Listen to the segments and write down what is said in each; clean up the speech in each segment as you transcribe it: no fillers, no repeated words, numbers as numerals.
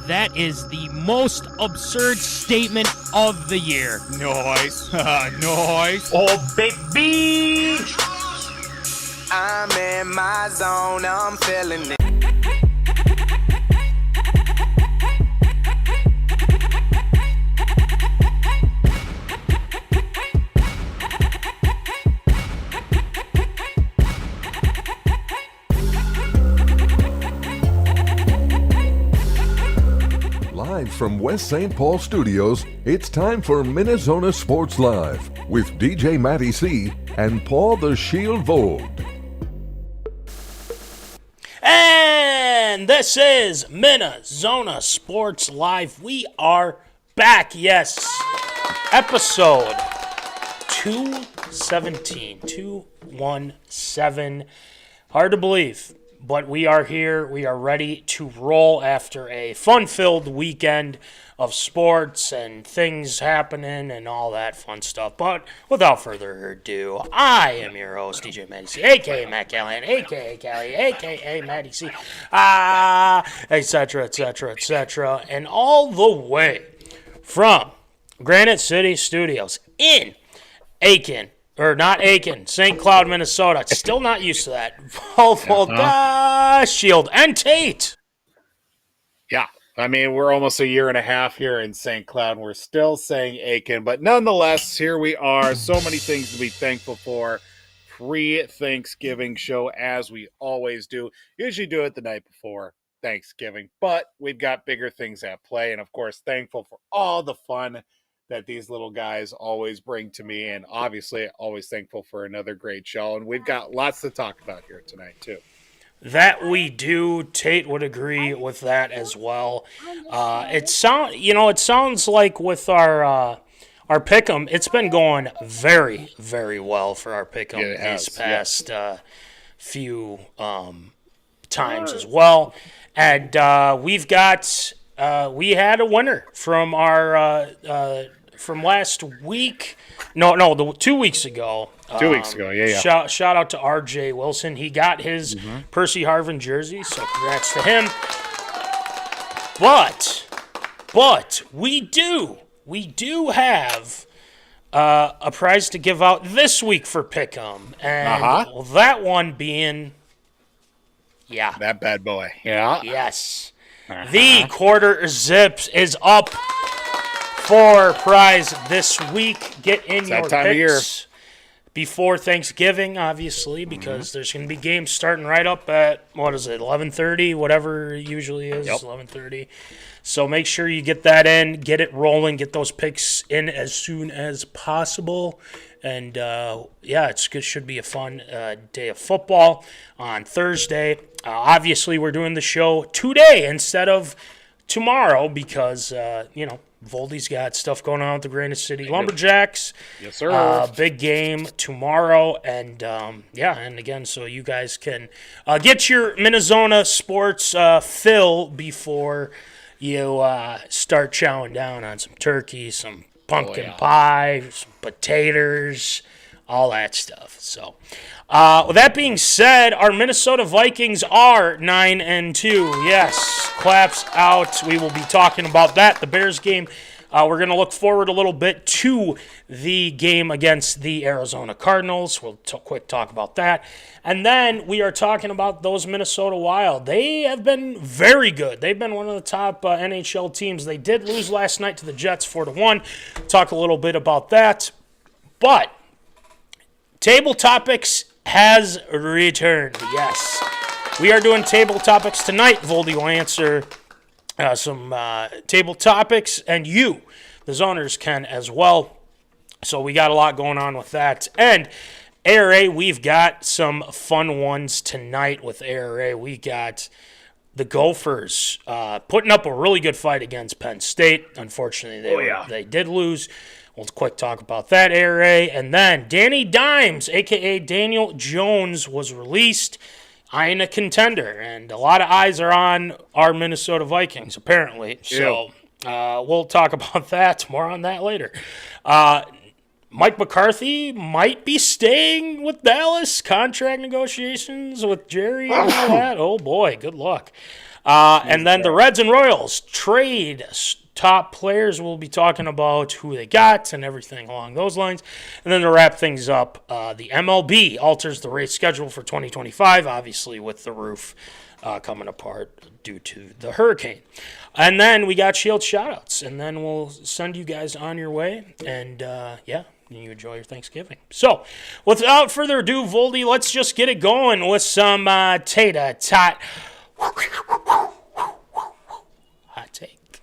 That is the most absurd statement of the year. Nice. Nice. Oh, baby. I'm in my zone. I'm feeling it. Live from West St. Paul Studios, it's time for MinneZona Sports Live with DJ Matty C and Paul the Shield Vold. And this is MinneZona Sports Live. We are back, yes. Episode 217. 217. Hard to believe. But we are here. We are ready to roll after a fun-filled weekend of sports and things happening and all that fun stuff. But without further ado, I am your host, DJ Matty C, a.k.a. Matt Callahan, a.k.a. Callie, a.k.a. Matty C, etc., etc., etc. And all the way from Granite City Studios in Aiken, or not Aiken, St. Cloud, Minnesota. Still not used to that. Shield and Tate. Yeah. I mean, we're almost a year and a half here in St. Cloud, and we're still saying Aiken. But nonetheless, here we are. So many things to be thankful for. Pre-Thanksgiving show, as we always do. Usually do it the night before Thanksgiving. But we've got bigger things at play. And, of course, thankful for all the fun that these little guys always bring to me, and obviously always thankful for another great show. And we've got lots to talk about here tonight, too. That we do. Tate would agree with that as well. It sounds like with our pick'em, it's been going very, very well for our pick'em these past few times as well. And we had a winner from our from last week. No, 2 weeks ago. 2 weeks ago, yeah. Shout out to R.J. Wilson. He got his Percy Harvin jersey, so congrats to him. But we do have a prize to give out this week for Pick'em, and that one being, that bad boy, yes. The quarter zips is up for prize this week. Get in your picks before Thanksgiving, obviously, because there's going to be games starting right up at, 11:30, whatever it usually is, 11:30. So make sure you get that in, get it rolling, get those picks in as soon as possible. And, it should be a fun day of football on Thursday. Obviously, we're doing the show today instead of tomorrow because, Voldy's got stuff going on with the Granite City Lumberjacks. Yes, sir. Big game tomorrow. And, and again, so you guys can get your MinneZona sports fill before you start chowing down on some turkey, some pumpkin pie, some potatoes, all that stuff. So, with that being said, our Minnesota Vikings are 9-2. Yes, claps out. We will be talking about that. The Bears game. We're going to look forward a little bit to the game against the Arizona Cardinals. We'll quick talk about that. And then we are talking about those Minnesota Wild. They have been very good. They've been one of the top NHL teams. They did lose last night to the Jets 4-1. Talk a little bit about that. But Table Topics has returned. Yes. We are doing Table Topics tonight. Voldy will answer some table topics, and you, the zoners, can as well. So we got a lot going on with that. And ARA, we've got some fun ones tonight with ARA. We got the Gophers putting up a really good fight against Penn State. Unfortunately, they did lose. We'll quick talk about that, ARA. And then Danny Dimes, a.k.a. Daniel Jones, was released. Eyeing a contender, and a lot of eyes are on our Minnesota Vikings, apparently. So we'll talk about that. More on that later. Mike McCarthy might be staying with Dallas. Contract negotiations with Jerry and all that. Oh, boy, good luck. And then the Reds and Royals trade top players. We'll be talking about who they got and everything along those lines. And then to wrap things up, the MLB alters the race schedule for 2025, obviously with the roof coming apart due to the hurricane. And then we got Shield shoutouts, and then we'll send you guys on your way. And, you enjoy your Thanksgiving. So, without further ado, Voldy, let's just get it going with some Tater Tot Hot Take.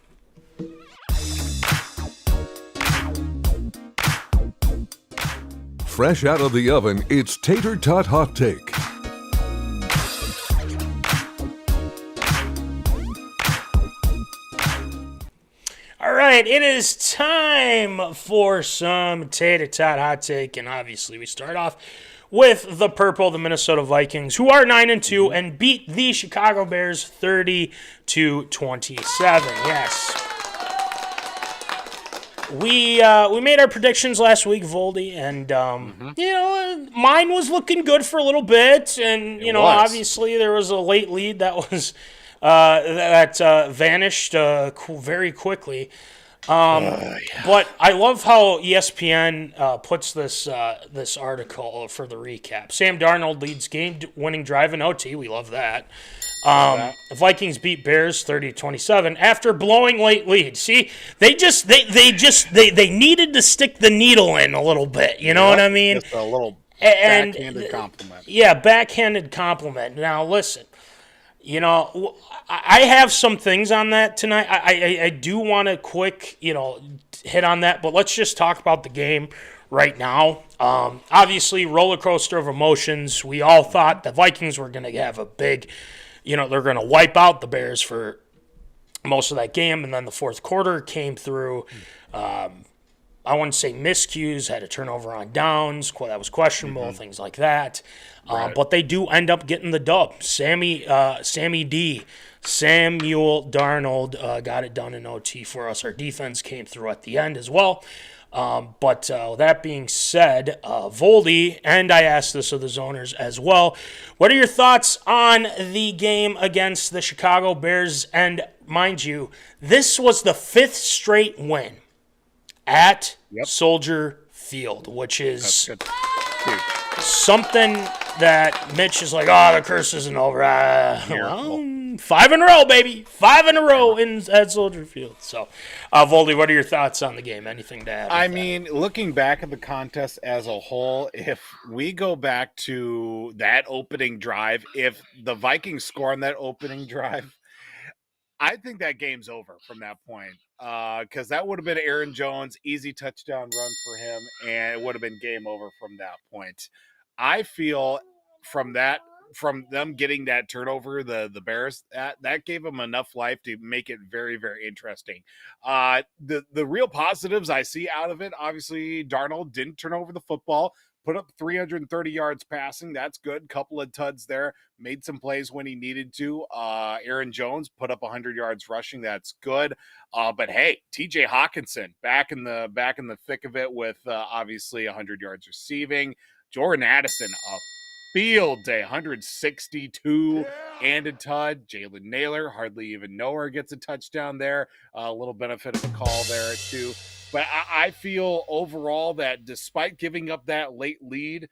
Fresh out of the oven, it's Tater Tot Hot Take. All right, it is time for some Tater Tot Hot Take, and obviously we start off with the purple, the Minnesota Vikings, who are 9-2 and beat the Chicago Bears 30-27. Yes. We made our predictions last week, Voldy, and mine was looking good for a little bit, and obviously there was a late lead that was that vanished very quickly. But I love how ESPN puts this article for the recap. Sam Darnold leads game-winning drive in OT. We love that. The Vikings beat Bears 30-27 after blowing late lead. See, they needed to stick the needle in a little bit. You know what I mean? Just a little backhanded compliment. Yeah, backhanded compliment. Now listen. I have some things on that tonight. I do want to quick, hit on that, but let's just talk about the game right now. Obviously, roller coaster of emotions. We all thought the Vikings were going to have a big, they're going to wipe out the Bears for most of that game, and then the fourth quarter came through. I wouldn't say miscues, had a turnover on downs, that was questionable, things like that. Right. But they do end up getting the dub. Samuel Darnold got it done in OT for us. Our defense came through at the end as well. But that being said, Voldy, and I asked this of the Zoners as well, what are your thoughts on the game against the Chicago Bears? And mind you, this was the 5th straight win at Soldier Field, which is something that Mitch is like, the curse isn't over. 5 in a row, baby. 5 in a row at Soldier Field. So, Voldy, what are your thoughts on the game? Anything to add? I mean, looking back at the contest as a whole, if we go back to that opening drive, if the Vikings score on that opening drive, I think that game's over from that point. Because that would have been Aaron Jones, easy touchdown run for him, and it would have been game over from that point. I feel from them getting that turnover, the Bears, that gave them enough life to make it very, very interesting. The real positives I see out of it, obviously, Darnold didn't turn over the football, put up 330 yards passing. That's good. Couple of tuds there. Made some plays when he needed to. Aaron Jones put up 100 yards rushing. That's good. But hey, T.J. Hawkinson back in the thick of it with obviously 100 yards receiving. Jordan Addison, a field day, 162 and a tud. Jalen Naylor, hardly even know her, gets a touchdown there. A little benefit of the call there too. But I feel overall that despite giving up that late lead,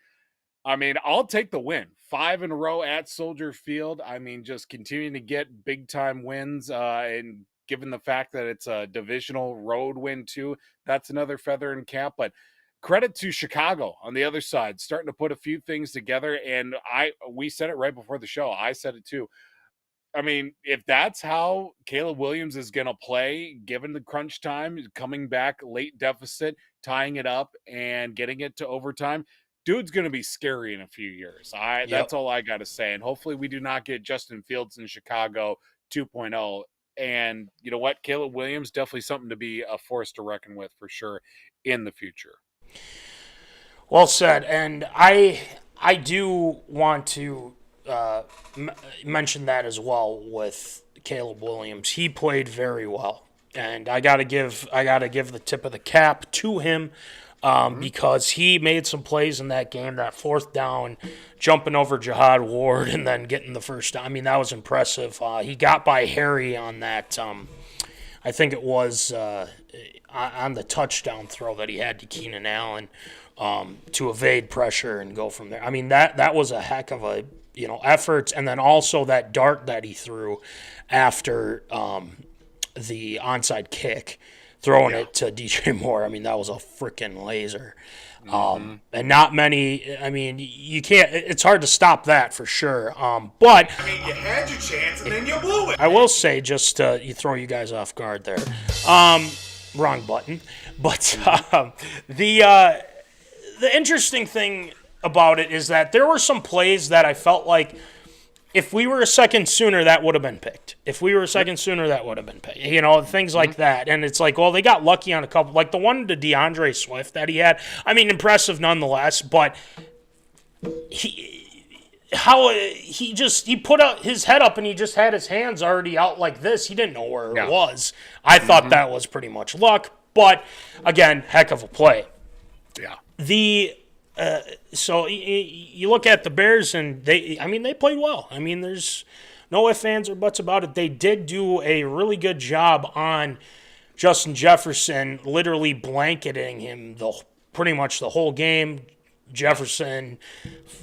I mean, I'll take the win. 5 in a row at Soldier Field. I mean, just continuing to get big-time wins, and given the fact that it's a divisional road win, too, that's another feather in cap. But credit to Chicago on the other side, starting to put a few things together. And we said it right before the show. I said it, too. I mean, if that's how Caleb Williams is going to play, given the crunch time, coming back late deficit, tying it up, and getting it to overtime, dude's going to be scary in a few years. That's all I got to say. And hopefully we do not get Justin Fields in Chicago 2.0. And you know what? Caleb Williams, definitely something to be a force to reckon with for sure in the future. Well said. And I do want to mention that as well with Caleb Williams. He played very well, and I gotta give the tip of the cap to him. because he made some plays in that game, that fourth down, jumping over Jihad Ward and then getting the first down. I mean, that was impressive. He got by Harry on that, I think it was on the touchdown throw that he had to Keenan Allen to evade pressure and go from there. I mean, that was a heck of a effort. And then also that dart that he threw after the onside kick, throwing it to DJ Moore. I mean, that was a freaking laser. And not many, I mean, you can't, it's hard to stop that for sure. But I mean, you had your chance and then you blew it. I will say, just you throw you guys off guard there. Wrong button. But the interesting thing about it is that there were some plays that I felt like if we were a second sooner, that would have been picked. If we were a second sooner, that would have been picked. Things like that. And it's like, well, they got lucky on a couple. Like the one to DeAndre Swift that he had. I mean, impressive nonetheless. But he put out his head up and he just had his hands already out like this. He didn't know where it was. I thought that was pretty much luck. But, again, heck of a play. Yeah. So you look at the Bears, and they played well. I mean, there's no ifs, ands, or buts about it. They did do a really good job on Justin Jefferson, literally blanketing him pretty much the whole game. Jefferson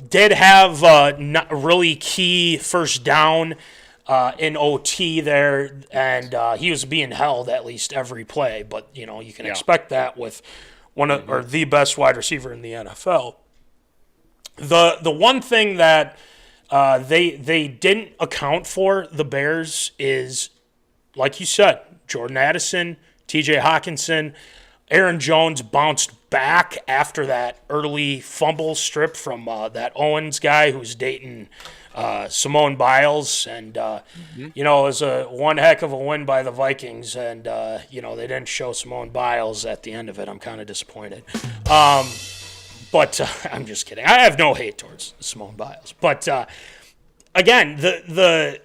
did have a really key first down in OT there, and he was being held at least every play. But, you can expect that with or the best wide receiver in the NFL. The one thing that they didn't account for, the Bears, is, like you said, Jordan Addison, T.J. Hawkinson, Aaron Jones bounced back after that early fumble strip from that Owens guy who's dating Simone Biles, and it was one heck of a win by the Vikings, and they didn't show Simone Biles at the end of it. I'm kind of disappointed, but I'm just kidding. I have no hate towards Simone Biles, but again, the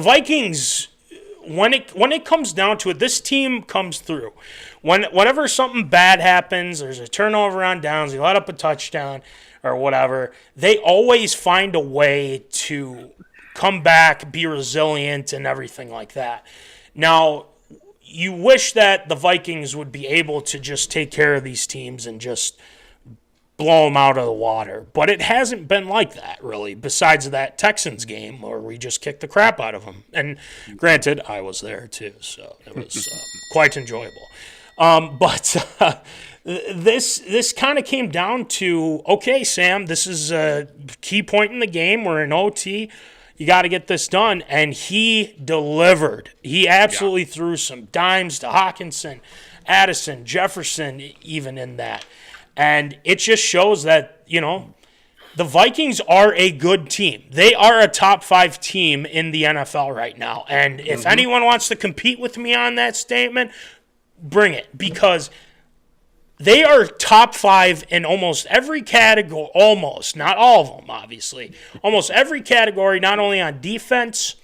Vikings, when it comes down to it, this team comes through. Whenever something bad happens, there's a turnover on downs, they let up a touchdown or whatever, they always find a way to come back, be resilient, and everything like that. Now, you wish that the Vikings would be able to just take care of these teams and just blow them out of the water. But it hasn't been like that, really, besides that Texans game where we just kicked the crap out of them. And granted, I was there too, so it was quite enjoyable. But this kind of came down to, okay, Sam, this is a key point in the game. We're in OT. You got to get this done. And he delivered. He absolutely threw some dimes to Hawkinson, Addison, Jefferson, even in that. And it just shows that, the Vikings are a good team. They are a top 5 team in the NFL right now. And if anyone wants to compete with me on that statement, bring it, because they are top 5 in almost every category, almost, not all of them, obviously. Almost every category, not only on defense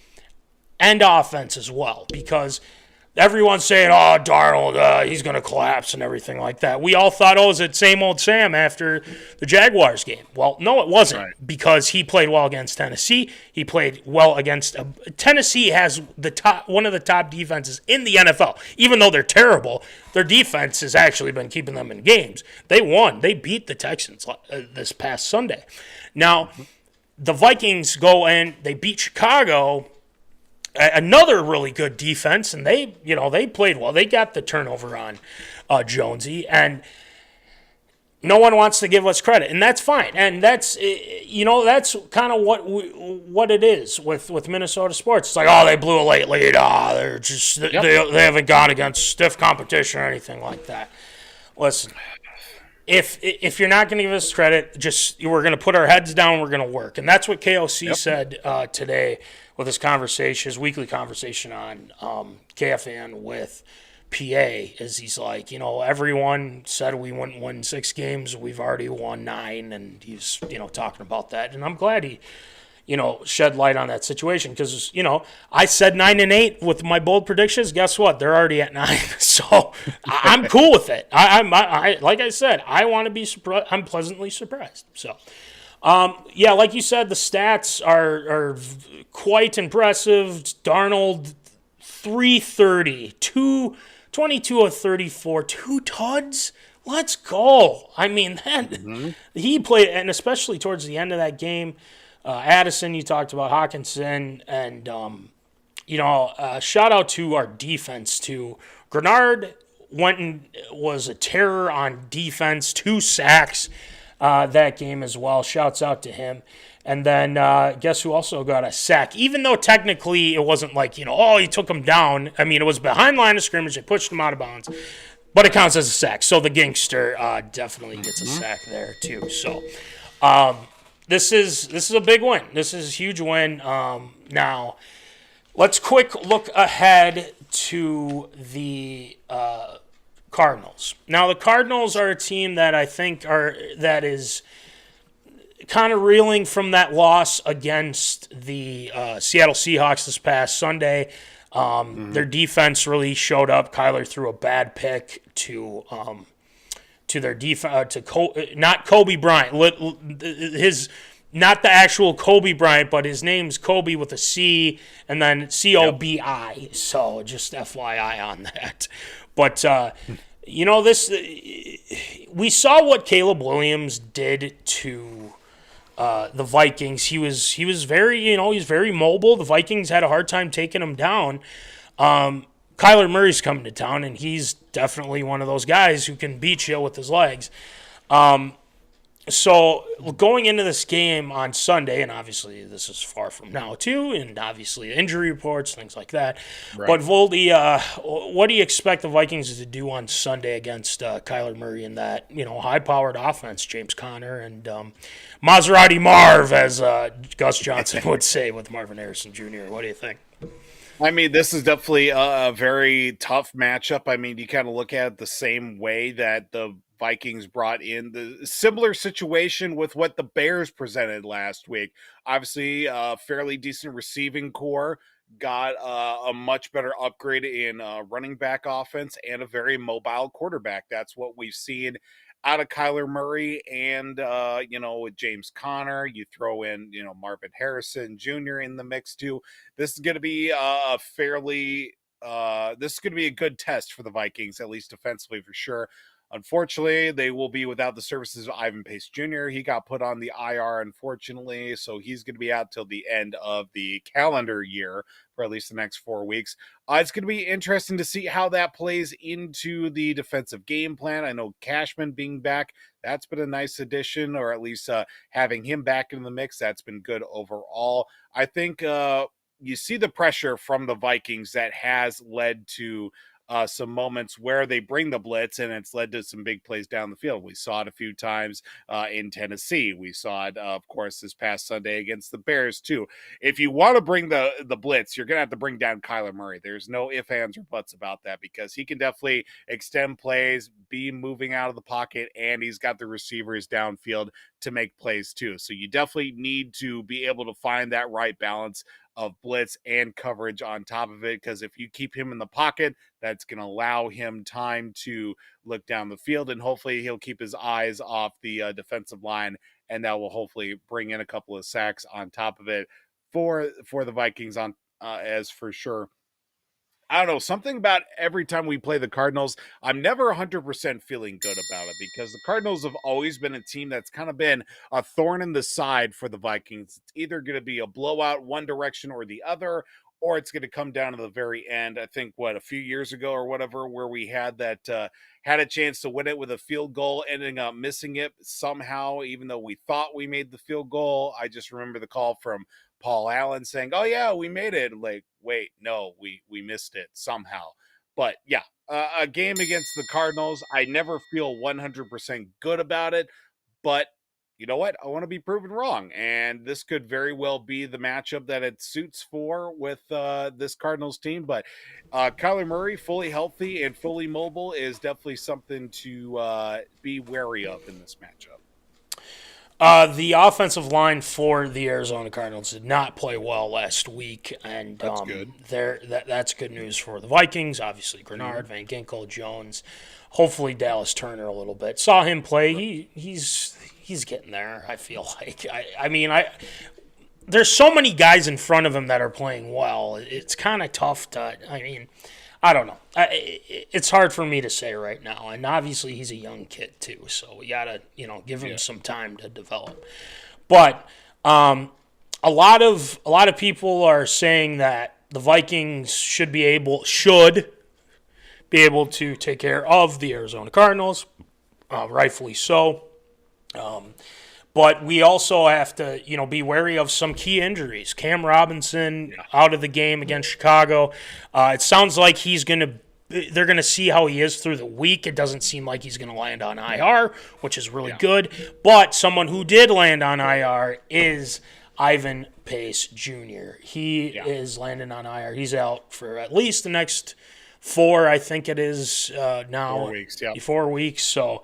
and offense as well, because everyone's saying, oh, Darnold, he's going to collapse and everything like that. We all thought, is it same old Sam after the Jaguars game? Well, no, it wasn't, because he played well against Tennessee. He played well against Tennessee has one of the top defenses in the NFL. Even though they're terrible, their defense has actually been keeping them in games. They won. They beat the Texans this past Sunday. Now, the Vikings go and they beat Chicago, another really good defense, and they played well. They got the turnover on Jonesy, and no one wants to give us credit, and that's fine. And that's that's kind of what it is with Minnesota sports. It's like, they blew a late lead. They're just they haven't gone against stiff competition or anything like that. Listen, if you're not going to give us credit, we're going to put our heads down. We're going to work, and that's what KOC said today with his conversation, his weekly conversation on KFN with PA, is he's like, everyone said we wouldn't win 6 games. We've already won 9, and he's, talking about that. And I'm glad he, shed light on that situation. Because, I said 9-8 with my bold predictions. Guess what? They're already at 9. So I'm cool with it. I like I said, I want to be surprised. I'm pleasantly surprised. So, like you said, the stats are quite impressive. Darnold, 330, 22 of 34, 2 tuds. Let's go. I mean, he played, and especially towards the end of that game, Addison, you talked about Hawkinson, and, shout out to our defense, too. Grenard was a terror on defense, 2 sacks that game as well. Shouts out to him. And then guess who also got a sack? Even though technically it wasn't like, he took him down. I mean, it was behind line of scrimmage. They pushed him out of bounds. But it counts as a sack. So the gangster definitely gets a sack there, too. So this is a big win. This is a huge win. Now, let's quick look ahead to the Cardinals. Now, the Cardinals are a team that I think that is kind of reeling from that loss against the Seattle Seahawks this past Sunday. Their defense really showed up. Kyler threw a bad pick to their defense not Kobe Bryant. Not the actual Kobe Bryant, but his name's Kobe with a C and then COBI. So just FYI on that. But we saw what Caleb Williams did to the Vikings. He was very, he's very mobile. The Vikings had a hard time taking him down. Kyler Murray's coming to town, and he's definitely one of those guys who can beat you with his legs. So going into this game on Sunday, and obviously this is far from now too, and obviously injury reports, things like that. Right. But Voldy, what do you expect the Vikings to do on Sunday against Kyler Murray and that high-powered offense, James Conner and Maserati Marv, as Gus Johnson would say with Marvin Harrison Jr.? What do you think? I mean, this is definitely a very tough matchup. I mean, you kind of look at it the same way that the Vikings brought in the similar situation with what the Bears presented last week. Obviously, a fairly decent receiving core, got a much better upgrade in running back offense and a very mobile quarterback. That's what we've seen out of Kyler Murray and, with James Conner. You throw in, Marvin Harrison Jr. in the mix too. This is going to be a good test for the Vikings, at least defensively for sure. Unfortunately, they will be without the services of Ivan Pace Jr. He got put on the IR, unfortunately, so he's going to be out till the end of the calendar year for at least the next 4 weeks. It's going to be interesting to see how that plays into the defensive game plan. I know Cashman being back, that's been a nice addition, or at least having him back in the mix, that's been good overall. I think you see the pressure from the Vikings that has led to some moments where they bring the blitz, and it's led to some big plays down the field. We saw it a few times in Tennessee. We saw it, of course, this past Sunday against the Bears, too. If you want to bring the blitz, you're going to have to bring down Kyler Murray. There's no ifs, ands, or buts about that, because he can definitely extend plays, be moving out of the pocket, and he's got the receivers downfield to make plays, too. So you definitely need to be able to find that right balance of blitz and coverage on top of it, because if you keep him in the pocket, that's going to allow him time to look down the field, and hopefully he'll keep his eyes off the defensive line, and that will hopefully bring in a couple of sacks on top of it for the Vikings on as for sure. I don't know, something about every time we play the Cardinals, I'm never 100% feeling good about it, because the Cardinals have always been a team that's kind of been a thorn in the side for the Vikings. It's either going to be a blowout one direction or the other, or it's going to come down to the very end. I think, a few years ago or whatever, where we had that had a chance to win it with a field goal, ending up missing it somehow, even though we thought we made the field goal. I just remember the call from Paul Allen saying, "Oh yeah, we made it." Like, wait, no, we missed it somehow. But yeah, a game against the Cardinals, I never feel 100% good about it. But you know what? I want to be proven wrong, and this could very well be the matchup that it suits for with this Cardinals team. But Kyler Murray, fully healthy and fully mobile, is definitely something to be wary of in this matchup. The offensive line for the Arizona Cardinals did not play well last week, and That's good. That's good news for the Vikings. Obviously, Grenard, Van Ginkel, Jones, hopefully Dallas Turner a little bit. Saw him play. He's getting there. I feel like. There's so many guys in front of him that are playing well. It's kind of tough to. I don't know. It's hard for me to say right now, and obviously he's a young kid too, so we gotta give him some time to develop. But a lot of people are saying that the Vikings should be able to take care of the Arizona Cardinals, rightfully so. But we also have to, be wary of some key injuries. Cam Robinson out of the game against Chicago. It sounds like they're going to see how he is through the week. It doesn't seem like he's going to land on IR, which is really good. But someone who did land on IR is Ivan Pace Jr. He is landing on IR. He's out for at least the next 4, I think it is now. 4 weeks, 4 weeks, so...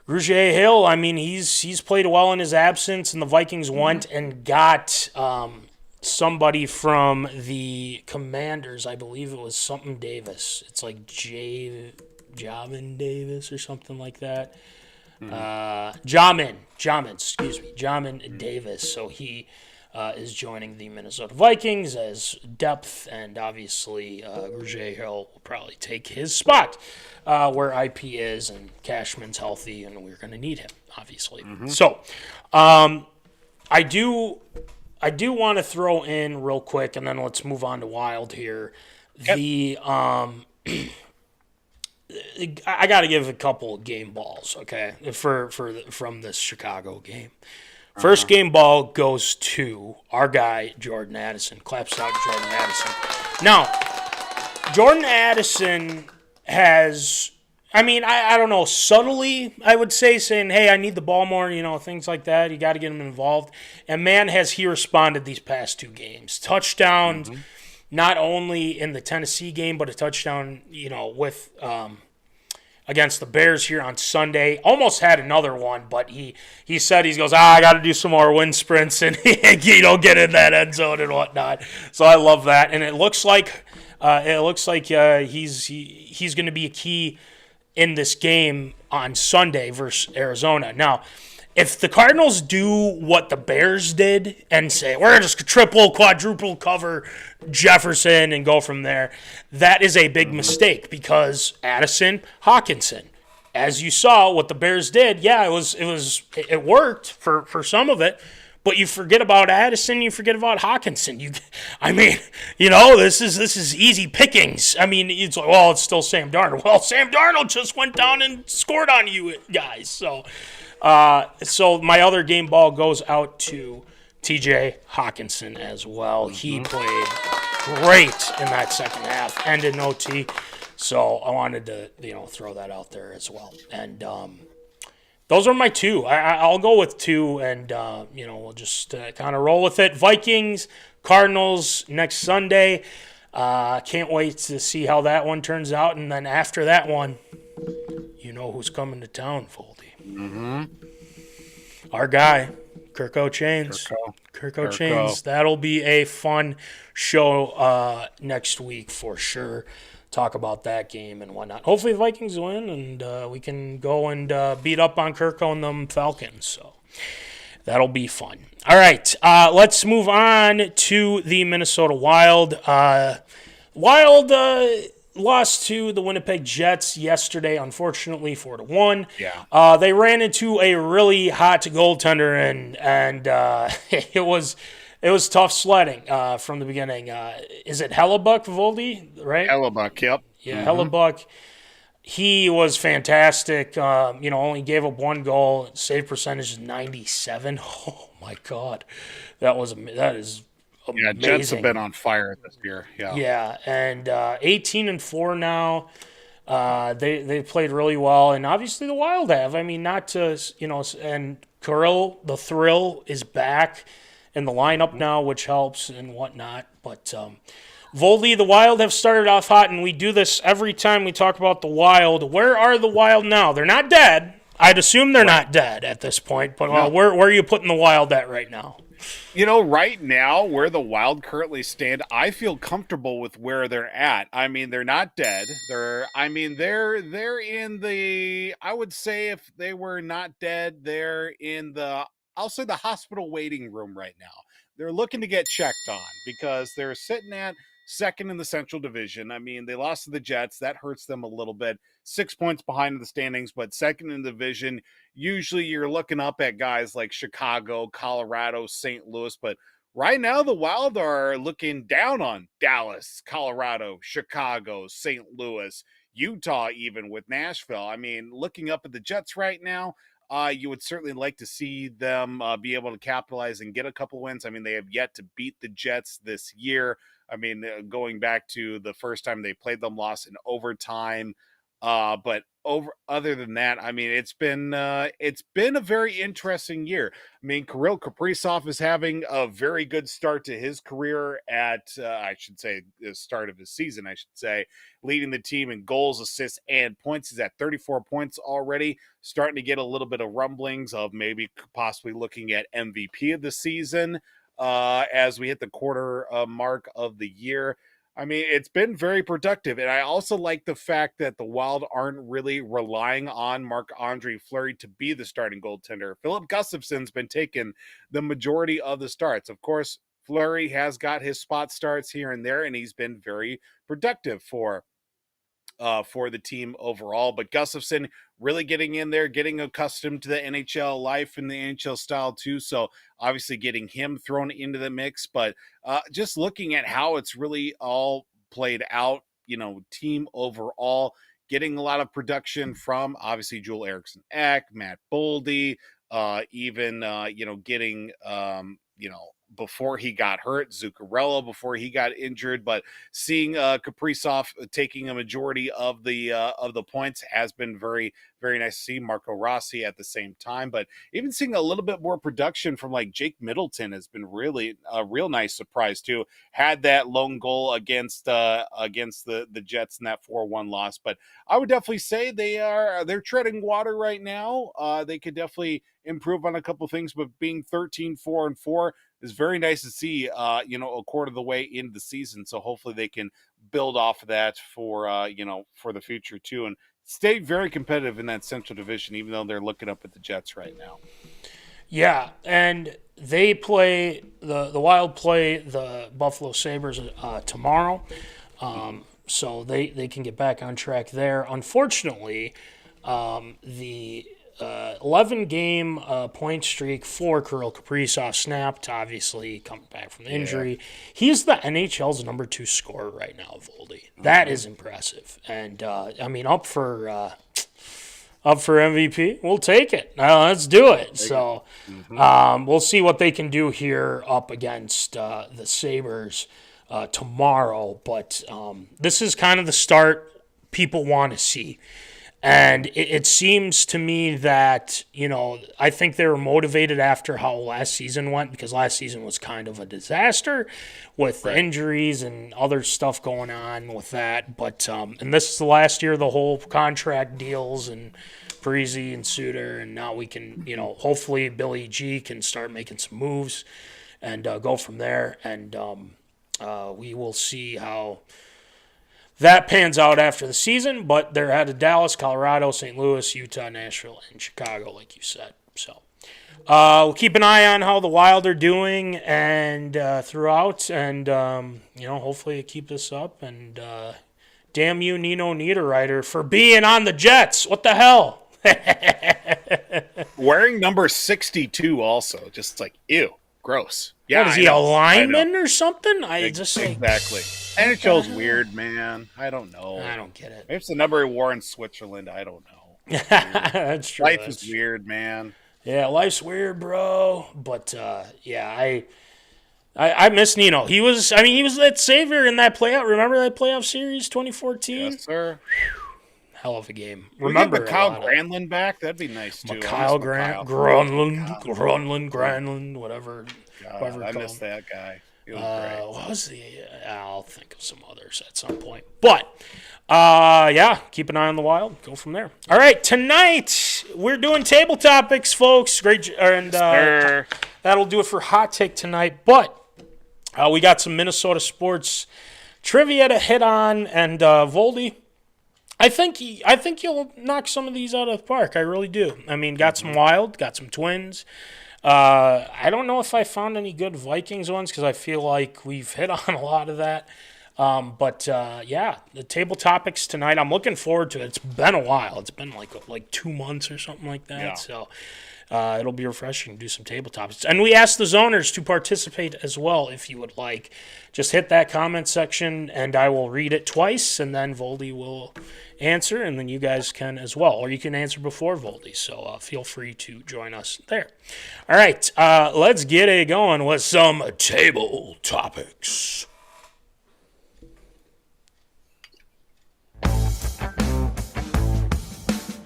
Rouge Hill, he's played well in his absence, and the Vikings went and got somebody from the Commanders. I believe it was something Davis. It's like Jamin Davis or something like that. Jamin Davis. So he is joining the Minnesota Vikings as depth, and obviously Rouge Hill will probably take his spot where IP is, and Cashman's healthy, and we're going to need him, obviously. So I do want to throw in real quick, and then let's move on to Wild here. The I got to give a couple of game balls, okay, from this Chicago game. First game ball goes to our guy, Jordan Addison. Claps out Jordan Addison. Now, Jordan Addison has, I don't know, subtly, I would say, saying, hey, I need the ball more, things like that. You got to get him involved. And, man, has he responded these past 2 games. Touchdowns, not only in the Tennessee game, but a touchdown, with against the Bears here on Sunday. Almost had another one, but he said, he goes, I got to do some more wind sprints and, get in that end zone and whatnot. So I love that. And it looks like he's going to be a key in this game on Sunday versus Arizona. Now, if the Cardinals do what the Bears did and say, we're just triple, quadruple cover Jefferson and go from there, that is a big mistake, because Addison, Hawkinson, as you saw what the Bears did, it worked for some of it, but you forget about Addison, you forget about Hawkinson. This is easy pickings. It's like, well, it's still Sam Darnold. Well, Sam Darnold just went down and scored on you guys, so... So my other game ball goes out to TJ Hawkinson as well. He played great in that second half, ended in OT. So I wanted to, throw that out there as well. And those are my 2. I'll go with 2, and we'll just kind of roll with it. Vikings, Cardinals next Sunday. Can't wait to see how that one turns out. And then after that one, who's coming to town, Foldy. Our guy, Kirko Chains. Kirko Chains. That'll be a fun show next week for sure. Talk about that game and whatnot. Hopefully the Vikings win, and we can go and beat up on Kirko and them Falcons. So that'll be fun. All right, let's move on to the Minnesota Wild. Wild lost to the Winnipeg Jets yesterday, unfortunately, 4-1. Yeah. They ran into a really hot goaltender, and it was tough sledding from the beginning. Is it Hellebuck, Voldy, right? Hellebuck, yep. Yeah, Hellebuck. He was fantastic. Only gave up 1 goal. Save percentage is 97. Oh my God, that is amazing. Yeah, Jets have been on fire this year. Yeah. Yeah, and 18-4 now. They played really well, and obviously the Wild have. And Kirill, the Thrill, is back in the lineup now, which helps and whatnot. But Voldy, the Wild have started off hot, and we do this every time we talk about the Wild. Where are the Wild now? They're not dead. I'd assume they're not dead at this point, but where are you putting the Wild at right now? Right now, where the Wild currently stand, I feel comfortable with where they're at. I mean, they're not dead. They're in the, I would say if they were not dead, they're in the, I'll say the hospital waiting room right now. They're looking to get checked on because they're sitting at second in the Central Division. I mean, they lost to the Jets. That hurts them a little bit. 6 points behind in the standings, but second in the division. Usually you're looking up at guys like Chicago, Colorado, St. Louis, but right now the Wild are looking down on Dallas, Colorado, Chicago, St. Louis, Utah, even with Nashville. I mean, looking up at the Jets right now, you would certainly like to see them be able to capitalize and get a couple wins. I mean, they have yet to beat the Jets this year. I mean, going back to the first time they played them, lost in overtime. But other than that, I mean, it's been a very interesting year. I mean, Kirill Kaprizov is having a very good start to his career at, I should say, the start of his season, I should say, leading the team in goals, assists, and points. He's at 34 points already, starting to get a little bit of rumblings of maybe possibly looking at MVP of the season as we hit the quarter mark of the year. I mean, it's been very productive, and I also like the fact that the Wild aren't really relying on Marc-Andre Fleury to be the starting goaltender. Philip Gustafson's been taking the majority of the starts. Of course, Fleury has got his spot starts here and there, and he's been very productive for the team overall. But Gustafson really getting in there, getting accustomed to the NHL life and the NHL style too. So obviously getting him thrown into the mix, but just looking at how it's really all played out, team overall, getting a lot of production from obviously Joel Eriksson Ek, Matt Boldy, even, getting, before he got hurt, Zuccarello before he got injured, but seeing Kaprizov taking a majority of the points has been very, very nice to see. Marco Rossi at the same time, but even seeing a little bit more production from like Jake Middleton has been really a real nice surprise too. Had that lone goal against the Jets in that 4-1 loss, but I would definitely say they're treading water right now. They could definitely improve on a couple things, but being 13-4-4 is very nice to see, a quarter of the way into the season. So hopefully they can build off of that for the future too, and stay very competitive in that Central Division, even though they're looking up at the Jets right now. Yeah, and they play the Wild play the Buffalo Sabres tomorrow, so they can get back on track there. Unfortunately, the 11-game point streak for Kirill Kaprizov snapped, obviously coming back from the injury. Yeah. He's the NHL's number 2 scorer right now, Voldy. That is impressive. And, up for MVP, we'll take it. Let's do it. So we'll see what they can do here up against the Sabres tomorrow. But this is kind of the start people want to see. And it seems to me that, I think they were motivated after how last season went, because last season was kind of a disaster with the injuries and other stuff going on with that. But and this is the last year of the whole contract deals and Parise and Suter, and now we can, hopefully Billy G can start making some moves and go from there. And we will see how that pans out after the season, but they're out of Dallas, Colorado, St. Louis, Utah, Nashville, and Chicago, like you said. So we'll keep an eye on how the Wild are doing and throughout, and hopefully keep this up. And damn you, Nino Niederreiter, for being on the Jets. What the hell? Wearing number 62 also, just like, ew, gross. Yeah, what, is he a lineman or something? Exactly. NHL's weird, man. I don't know. I don't get it. Maybe it's the number he wore in Switzerland. I don't know. That's true. Life is weird, man. Yeah, life's weird, bro. But I miss Nino. He was that savior in that playoff. Remember that playoff series, 2014? Yes, sir. Hell of a game. Remember Kyle Granlund back? That'd be nice too. Granlund, whatever. God, I miss that guy. What was the? I'll think of some others at some point. But yeah, keep an eye on the Wild. Go from there. All right, tonight we're doing table topics, folks. Great, and that'll do it for Hot Take tonight. But we got some Minnesota sports trivia to hit on, and Voldy, I think you'll knock some of these out of the park. I really do. I mean, got some Wild, got some Twins. I don't know if I found any good Vikings ones because I feel like we've hit on a lot of that. But yeah, the table topics tonight, I'm looking forward to it. It's been a while. It's been like 2 months or something like that. Yeah. So it'll be refreshing to do some table topics. And we asked the zoners to participate as well if you would like. Just hit that comment section and I will read it twice and then Voldy will answer and then you guys can as well. Or you can answer before Voldy. So feel free to join us there. All right, let's get it going with some table topics.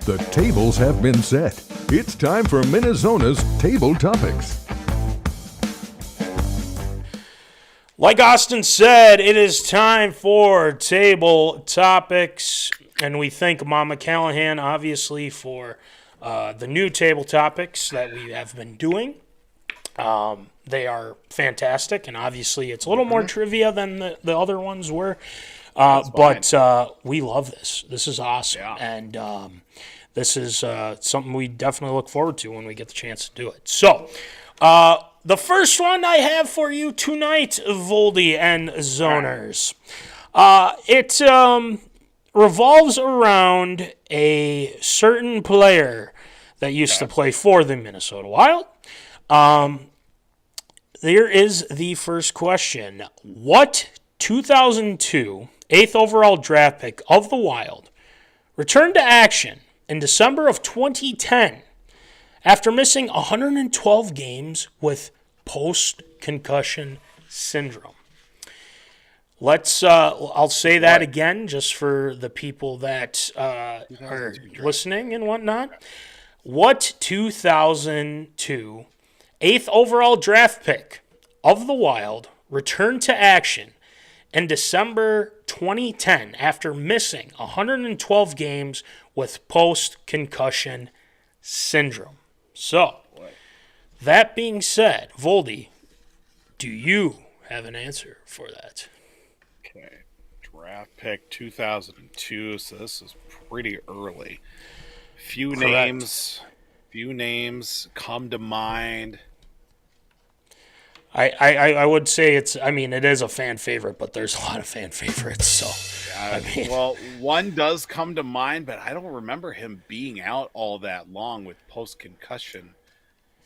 The tables have been set. It's time for MinneZona's Table Topics. Like Austin said, it is time for Table Topics. And we thank Mama Callahan, obviously, for the new Table Topics that we have been doing. They are fantastic, and obviously it's a little more trivia than the other ones were. But we love this. This is awesome. Yeah. And this is something we definitely look forward to when we get the chance to do it. So, the first one I have for you tonight, Voldy and Zoners. It revolves around a certain player that used to play for the Minnesota Wild. There is the first question. What 2002 8th overall draft pick of the Wild returned to action in December of 2010 after missing 112 games with post-concussion syndrome? I'll say that again just for the people that are listening and whatnot. What 2002 8th overall draft pick of the Wild returned to action in December 2010 after missing 112 games with post-concussion syndrome? So, that being said, Voldy, do you have an answer for that? Okay, draft pick 2002, so this is pretty early. Few names come to mind. I would say it is a fan favorite, but there's a lot of fan favorites. So, well, one does come to mind, but I don't remember him being out all that long with post-concussion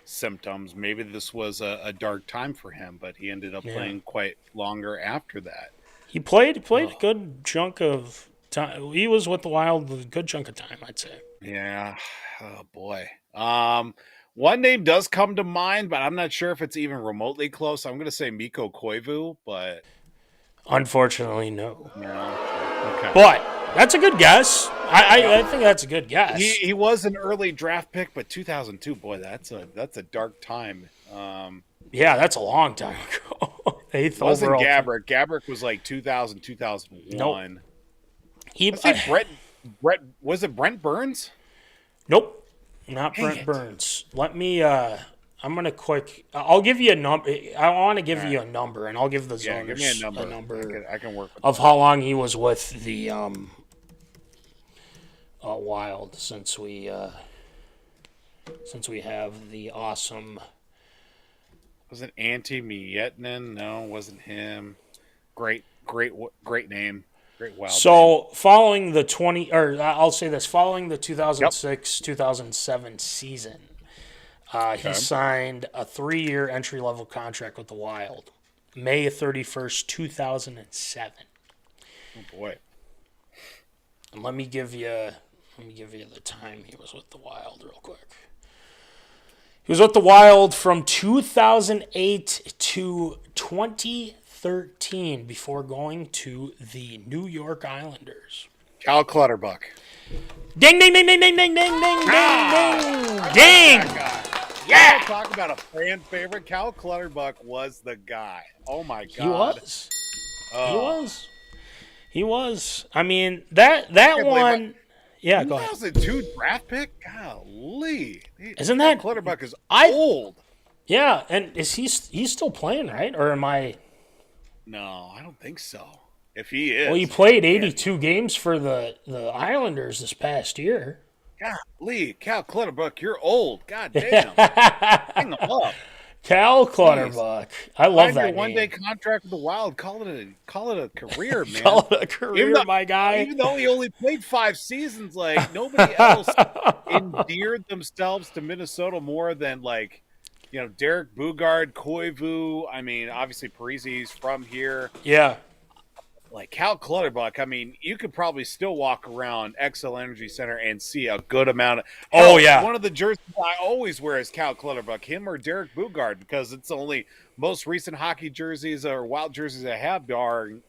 symptoms. Maybe this was a dark time for him, but he ended up playing quite longer after that. He played a good chunk of time. He was with the Wild a good chunk of time, I'd say. Yeah. Oh, boy. One name does come to mind, but I'm not sure if it's even remotely close. I'm going to say Mikko Koivu, but... Unfortunately, no. Okay. But that's a good guess. I think that's a good guess. He was an early draft pick, but 2002, boy, that's a dark time. Yeah, that's a long time ago. It wasn't Gabrick. Gabrick was like 2000, 2001. Nope. Was it Brent Burns? Nope. Not Brent Burns. Let me, I'll give you a number. I want to give you a number, and I'll give the zoners give me a number. I can work with of how long he was with the Wild since we have the awesome. Was it Antti Mietinen? No, it wasn't him. Great name. Great Wild. So following the 2006-2007 season, he signed a 3-year entry-level contract with the Wild, May 31st, 2007. Oh boy! And let me give you the time he was with the Wild real quick. He was with the Wild from 2008 to 2013 before going to the New York Islanders. Calclutterbuck. Ding, ding, ding, ding, ding, ding, ding, ding, ding, ding. Yeah! Talk about a fan favorite. Cal Clutterbuck was the guy. Oh, my God. He was. Oh. He was. I mean, that one. Yeah, go ahead. 2002 draft pick? Golly. Isn't that Clutterbuck is old. Yeah, and he's still playing, right? Or am I? No, I don't think so. If he is. Well, he played 82 games for the Islanders this past year. Golly, Cal Clutterbuck, you're old. God damn. Hang him up. Cal Clutterbuck. I love that name. One-day contract with the Wild. Call it a career, man. Call it a career, my guy. Even though he only played 5 seasons, like nobody else endeared themselves to Minnesota more than Derek Bugard, Koivu. I mean, obviously Parisi's from here. Yeah. Like Cal Clutterbuck, I mean, you could probably still walk around XL Energy Center and see a good amount of. One of the jerseys I always wear is Cal Clutterbuck, him or Derek Bugard, because it's the only most recent hockey jerseys or Wild jerseys I have, barring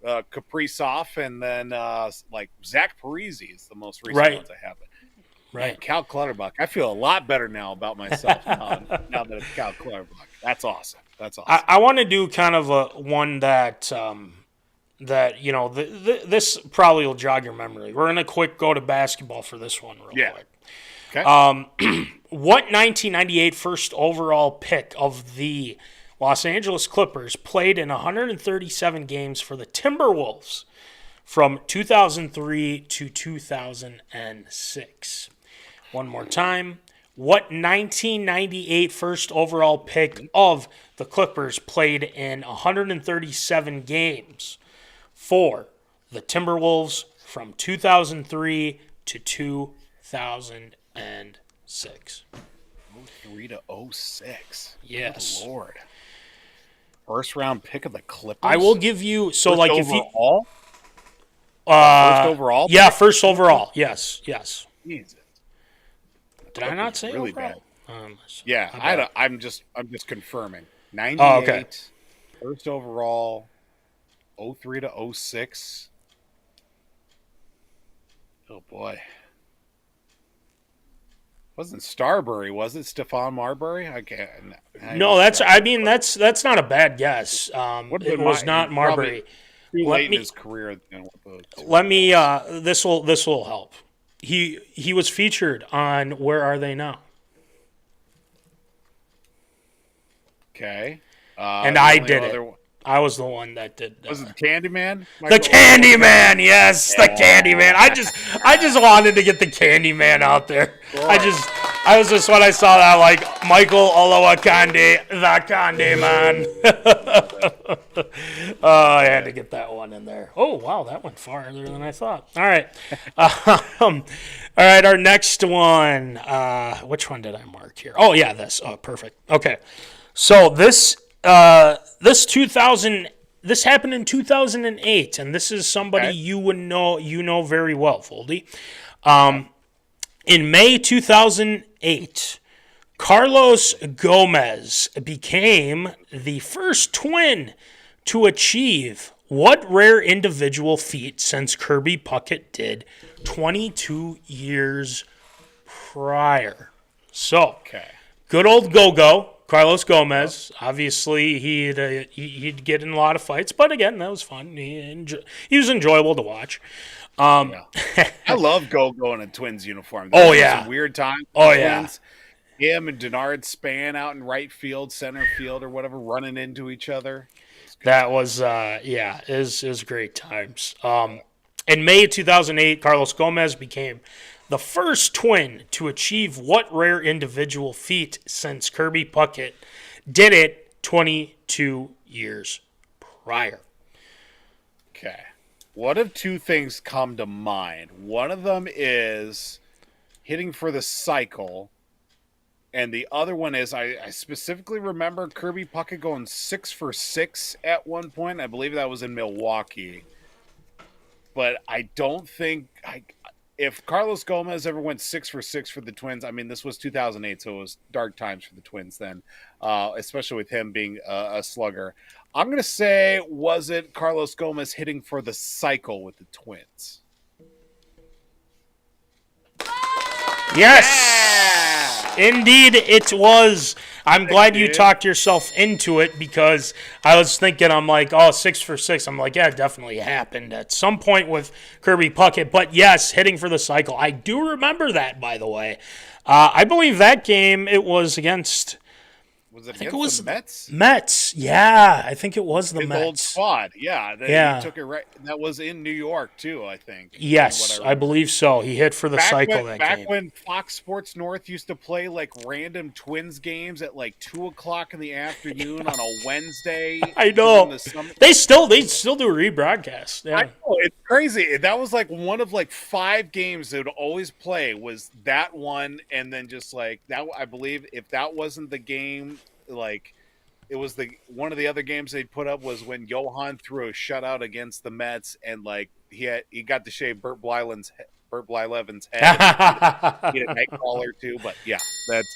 Kaprizov and then Zach Parise is the most recent ones I have. Right. Man, Cal Clutterbuck. I feel a lot better now about myself now that it's Cal Clutterbuck. That's awesome. That's awesome. I want to do kind of a one that this probably will jog your memory. We're gonna quick go to basketball for this one real quick. Okay. What 1998 first overall pick of the Los Angeles Clippers played in 137 games for the Timberwolves from 2003 to 2006? One more time. What 1998 first overall pick of the Clippers played in 137 games for the Timberwolves from 2003 to 2006? 03 to 06. Yes. Good Lord. First round pick of the Clippers. I will give you first overall? First overall? Yeah, first overall. Yes. Jesus. Did I not say really overall? Bad? I'm just confirming. 98. Oh, okay. First overall. 03 to 06. Oh boy. Wasn't Starbury, was it? Stefan Marbury? I can't. No, that's not a bad guess. It was not Marbury. Too late in his career. Let me. This will help. He was featured on Where Are They Now? Okay. And I did it. I was the one that did that. Was it the Candyman? The Candyman, yes, the Candyman. I just wanted to get the Candyman out there. I was just when I saw that, like, Michael Olowokandi, the Candyman. I had to get that one in there. Oh, wow, that went farther than I thought. All right. All right, our next one. Which one did I mark here? Oh, yeah, this. Oh, perfect. Okay. So this happened in 2008, and this is somebody you know very well, Foldy. In May 2008, Carlos Gomez became the first twin to achieve what rare individual feat since Kirby Puckett did 22 years prior. So, good old Go-Go. Carlos Gomez, obviously, he'd get in a lot of fights, but again, that was fun. He was enjoyable to watch. I love Go-Go in a Twins uniform. Some weird times. Twins. Him and Denard Span out in right field, center field, or whatever, running into each other. That was, it was great times. In May 2008, Carlos Gomez became the first twin to achieve what rare individual feat since Kirby Puckett did it 22 years prior? Okay. What if two things come to mind? One of them is hitting for the cycle, and the other one is I specifically remember Kirby Puckett going 6 for 6 at one point. I believe that was in Milwaukee. But I don't think if Carlos Gomez ever went 6 for 6 for the Twins, I mean, this was 2008, so it was dark times for the Twins then, especially with him being a slugger. I'm going to say, was it Carlos Gomez hitting for the cycle with the Twins? Yes! Indeed, it was. I'm glad you talked yourself into it because I was thinking, I'm like, oh, 6 for 6. I'm like, yeah, it definitely happened at some point with Kirby Puckett. But yes, hitting for the cycle. I do remember that, by the way. I believe that game, it was against... Was it against the Mets? Mets, yeah. I think it was the His Mets. old squad, yeah. He took it right. That was in New York, too, I think. Yes, I believe so. He hit for the cycle that game. Back when Fox Sports North used to play, like, random Twins games at, like, 2 o'clock in the afternoon on a Wednesday. I know. They still do rebroadcast. Yeah. I know. It's crazy. That was, like, one of, like, 5 games they would always play was that one, and then just, like, that. I believe if that wasn't the game, like, it was one of the other games they'd put up was when Johan threw a shutout against the Mets, and like he got to shave Bert Blyleven's head. He had a night caller too, but yeah, that's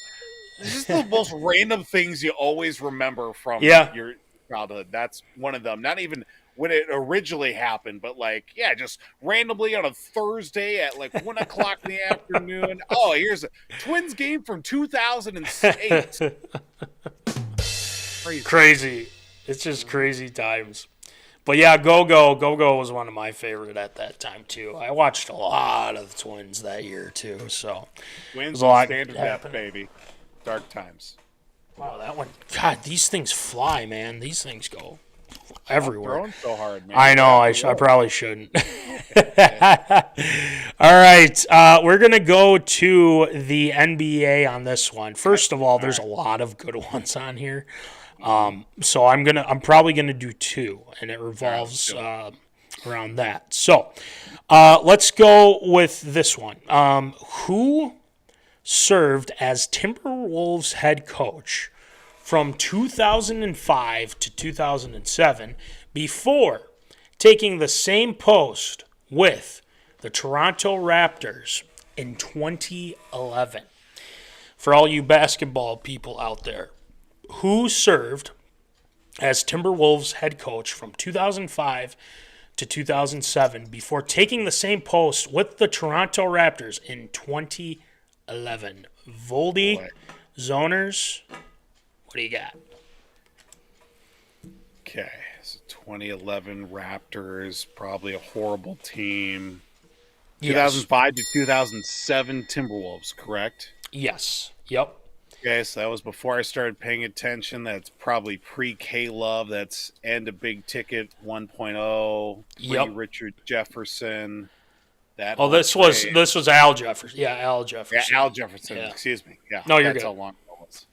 just the most random things you always remember from your childhood. That's one of them. Not even when it originally happened, but like, yeah, just randomly on a Thursday at like 1 o'clock in the afternoon. Oh, here's a Twins game from 2008. Crazy. It's just crazy times. But yeah, Go-Go was one of my favorite at that time too. I watched a lot of the Twins that year too. So Twins standard depth, baby. Dark times. Wow, that one. God, these things fly, man. These things go everywhere. Throwing so hard, man. I know. I probably shouldn't. All right, we're gonna go to the NBA on this one. First of all, there's a lot of good ones on here. So I'm probably gonna do 2, and it revolves around that. So, let's go with this one. Who served as Timberwolves head coach from 2005 to 2007 before taking the same post with the Toronto Raptors in 2011? For all you basketball people out there, who served as Timberwolves head coach from 2005 to 2007 before taking the same post with the Toronto Raptors in 2011? Voldy, Zoners, what do you got? Okay, so 2011 Raptors, probably a horrible team. 2005 to 2007 Timberwolves, correct? Yes. Yep. Okay, so that was before I started paying attention. That's probably pre-K-Love. That's end of Big Ticket 1.0. Pre-Richard Jefferson. This was Al Jefferson. Yeah, Al Jefferson. Yeah, Al Jefferson. Yeah. Excuse me. Yeah, no, you're that's good. How long it was.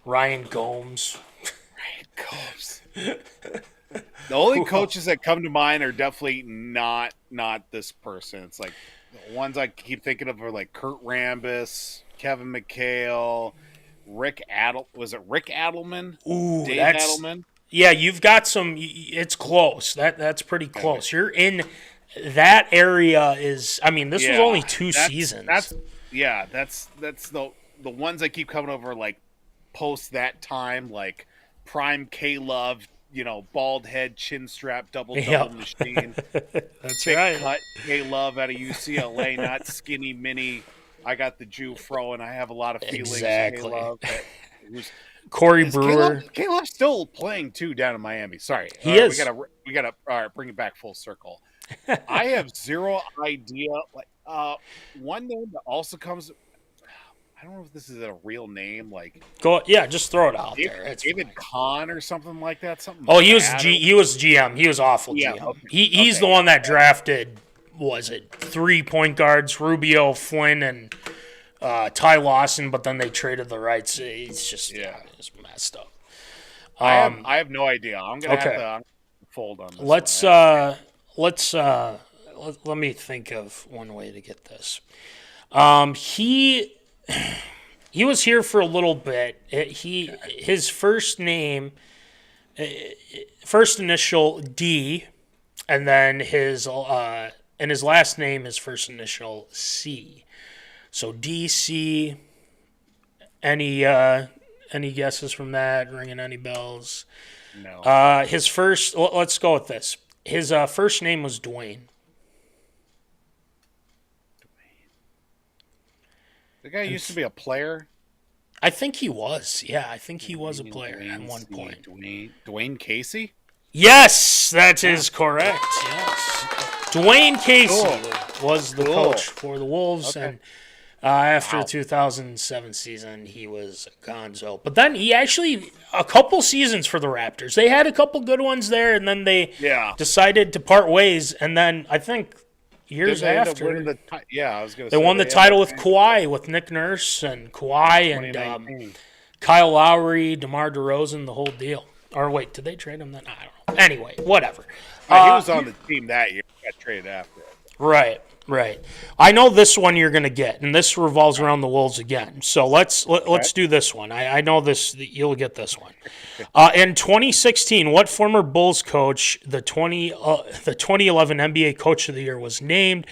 Ryan Gomes. The only coaches that come to mind are definitely not this person. It's like the ones I keep thinking of are like Kurt Rambis, Kevin McHale, Rick Adelman? Ooh, Dave Adelman? Yeah, you've got some. It's close. That's pretty close. You're in that area. This was only 2 seasons. That's the ones I keep coming over like post that time, like prime K-Love. Bald head, chin strap, double machine. That's Thick right. Cut K-Love out of UCLA, not skinny mini. I got the Jew fro, and I have a lot of feelings. Exactly. Corey Brewer. K-Love's still playing too down in Miami. Sorry, he is. We gotta all right, bring it back full circle. I have zero idea. Like one name that also comes. I don't know if this is a real name. Like, just throw it out there. David Kahn or something like that. He was GM. He was awful GM. Okay. He's the one that drafted. Was it 3 point guards? Rubio, Flynn, and Ty Lawson. But then they traded the rights. It's just it's messed up. I have no idea. I'm gonna have to fold on this. Let me think of one way to get this. He was here for a little bit. His first name, first initial D, and then his last name, his first initial C. So DC. Any guesses from that? Ringing any bells? No. His first. Let's go with this. His first name was Dwayne. The guy used to be a player. I think he was. Yeah, I think he was a player at one point. Dwayne Casey? Yes, that is correct. Yes. Dwayne Casey was the coach for the Wolves, and after the 2007 season, he was gonzo. But then he actually, a couple seasons for the Raptors. They had a couple good ones there, and then they decided to part ways, and then I think years after, they won the title with Kawhi, with Nick Nurse and Kawhi and Kyle Lowry, DeMar DeRozan, the whole deal. Or wait, did they trade him then? I don't know. Anyway, whatever. He was on the team that year. Got traded after it. Right. I know this one you're going to get, and this revolves around the Wolves again. So let's do this one. I know this. You'll get this one. In 2016, what former Bulls coach, the 2011 NBA Coach of the Year, was named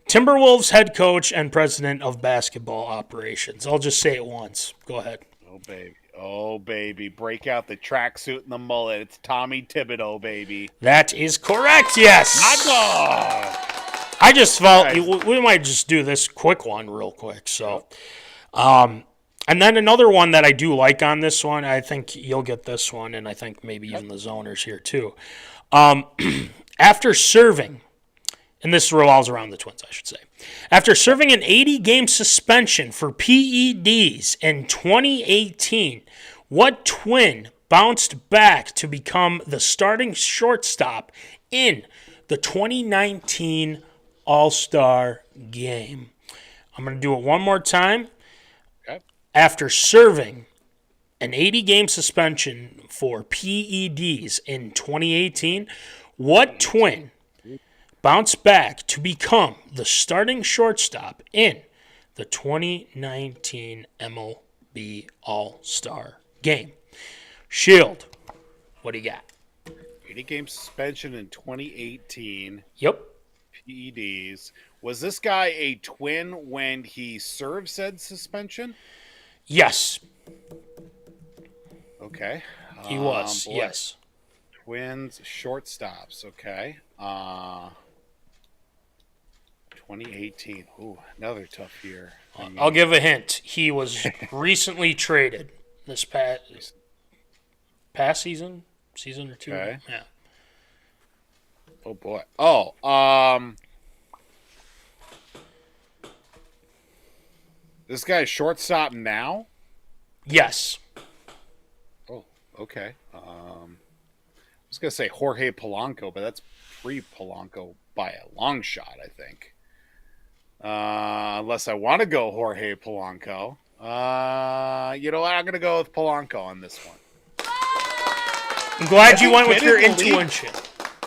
Timberwolves head coach and president of basketball operations? I'll just say it once. Go ahead. Oh, baby. Break out the tracksuit and the mullet. It's Tommy Thibodeau, baby. That is correct, yes. I just felt we might just do this quick one real quick. So, and then another one that I do like on this one, I think you'll get this one, and I think maybe even the zoners here too. After serving, and this revolves around the Twins, I should say. After serving an 80-game suspension for PEDs in 2018, what Twin bounced back to become the starting shortstop in the 2019 All-Star Game? I'm going to do it one more time. Okay. After serving an 80-game suspension for PEDs in 2018, what Twin bounced back to become the starting shortstop in the 2019 MLB All-Star Game? Shield, what do you got? 80-game suspension in 2018. Yep. PEDs. Was this guy a Twin when he served said suspension? Yes. Okay. He was, yes. Twins shortstops, okay. 2018. Ooh, another tough year. I'll give a hint. He was recently traded this past season or two. Okay. Yeah. Oh boy. Oh, this guy's shortstop now? Yes. Oh, okay. I was gonna say Jorge Polanco, but that's pre-Polanco by a long shot, I think. Unless I want to go Jorge Polanco. You know what? I'm gonna go with Polanco on this one. I'm glad you went with your intuition.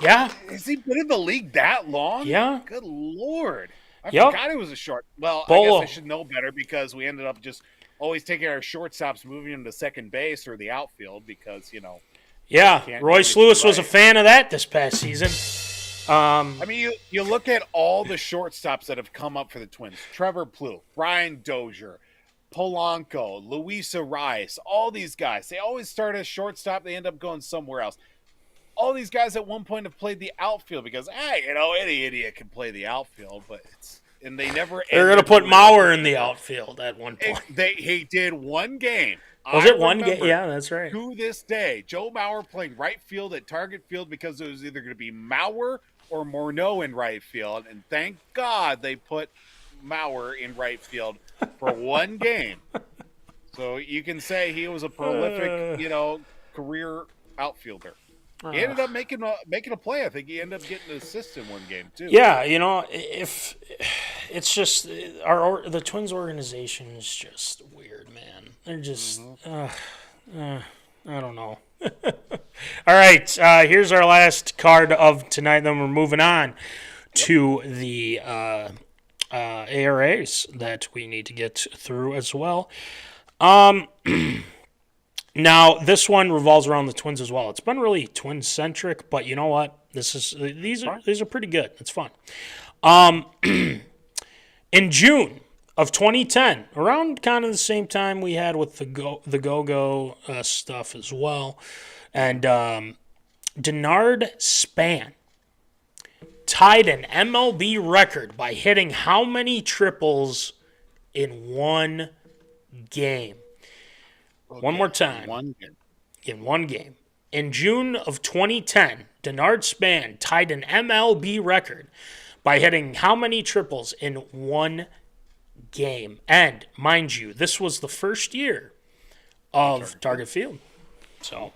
Yeah. Has he been in the league that long? Yeah. Good Lord. I forgot he was a short. Well, Bolo. I guess I should know better because we ended up just always taking our shortstops, moving them to second base or the outfield because, you know. Yeah. Royce Lewis was a fan of that this past season. I mean, you look at all the shortstops that have come up for the Twins. Trevor Plouffe, Brian Dozier, Polanco, Luis Arias, all these guys. They always start as shortstop. They end up going somewhere else. All these guys at one point have played the outfield because, hey, you know, any idiot can play the outfield, but and they never. They're going to put Mauer in the outfield at one point. He did one game. Was it one game? Yeah, that's right. To this day, Joe Mauer playing right field at Target Field because it was either going to be Mauer or Morneau in right field, and thank God they put Mauer in right field for one game. So you can say he was a prolific, career outfielder. He ended up making a play. I think he ended up getting an assist in one game too. Yeah, if it's just the Twins organization is just weird, man. They're just I don't know. All right, here's our last card of tonight. Then we're moving on to the ARAs that we need to get through as well. Now, this one revolves around the Twins as well. It's been really Twin-centric, but you know what? These are pretty good. It's fun. In June of 2010, around kind of the same time we had with the Go-Go stuff as well, and Denard Span tied an MLB record by hitting how many triples in one game. Okay, One more time. In one game. In June of 2010, Denard Span tied an MLB record by hitting how many triples in one game? And, mind you, this was the first year of Target Field. So,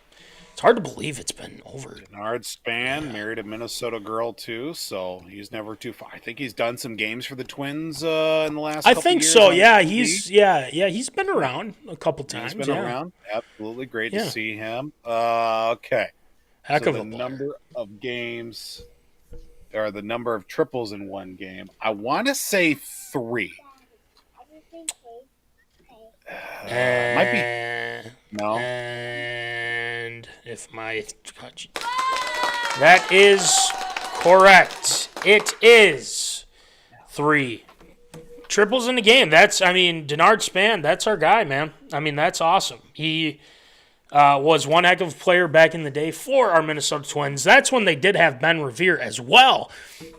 it's hard to believe it's been over. Denard Span married a Minnesota girl, too, so he's never too far. I think he's done some games for the Twins in the last couple think years. so, yeah. He's been around a couple times. He's been around. Absolutely great to see him. Okay. Heck of a the number of games, or the number of triples in one game, I want to say 3. Might be. No. And if my... That is correct. It is 3 triples in the game. Denard Span, that's our guy, man. That's awesome. He was one heck of a player back in the day for our Minnesota Twins. That's when they did have Ben Revere as well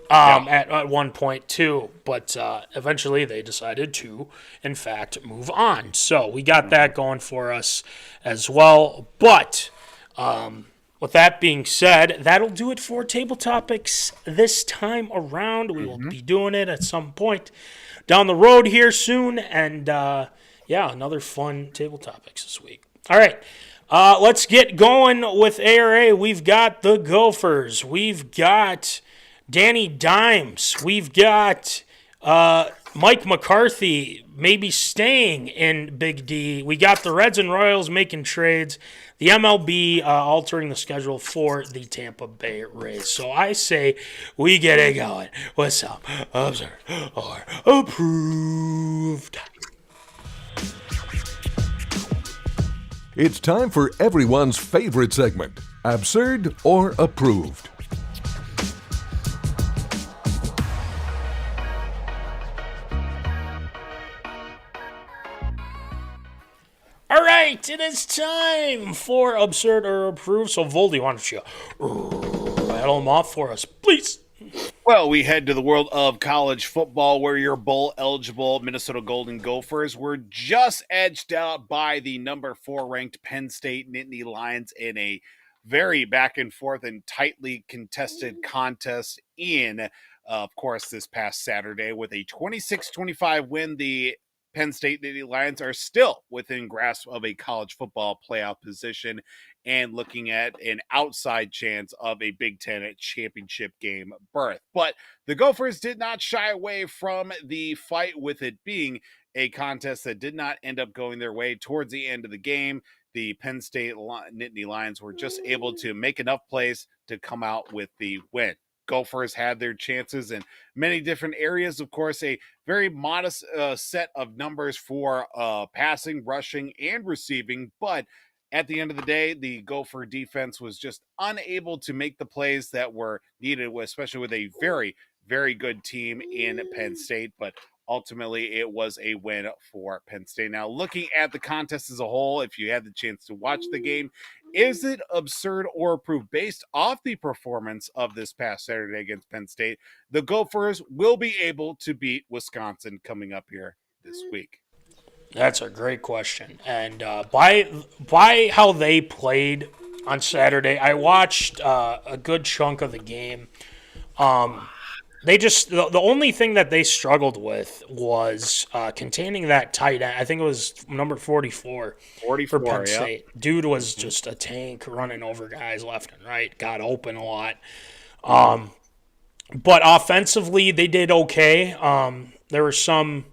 at one point, too. But eventually they decided to, in fact, move on. So we got that going for us as well. But with that being said, that'll do it for Table Topics this time around. We will be doing it at some point down the road here soon. And, another fun Table Topics this week. All right. Let's get going with ARA. We've got the Gophers. We've got Danny Dimes. We've got Mike McCarthy maybe staying in Big D. We got the Reds and Royals making trades. The MLB altering the schedule for the Tampa Bay Rays. So I say we get it going with some observed or approved. It's time for everyone's favorite segment, Absurd or Approved. All right, it is time for Absurd or Approved. So, Voldy, why don't you rattle them off for us, please? Well, we head to the world of college football where your bowl-eligible Minnesota Golden Gophers were just edged out by the number 4 ranked Penn State Nittany Lions in a very back-and-forth and tightly contested contest in, of course, this past Saturday. With a 26-25 win, the Penn State Nittany Lions are still within grasp of a college football playoff position and looking at an outside chance of a Big Ten championship game berth. But the Gophers did not shy away from the fight, with it being a contest that did not end up going their way. Towards the end of the game, the Penn State Nittany Lions were just able to make enough plays to come out with the win. Gophers had their chances in many different areas. Of course, a very modest set of numbers for passing, rushing, and receiving, but at the end of the day, the Gopher defense was just unable to make the plays that were needed, especially with a very, very good team in Penn State. But ultimately, it was a win for Penn State. Now, looking at the contest as a whole, if you had the chance to watch the game, is it absurd or approved? Based off the performance of this past Saturday against Penn State, the Gophers will be able to beat Wisconsin coming up here this week. That's a great question. And by how they played on Saturday, I watched a good chunk of the game. They just the only thing that they struggled with was containing that tight end. I think it was number 44 for Penn State. Dude was just a tank running over guys left and right, got open a lot. But offensively, they did okay. There were some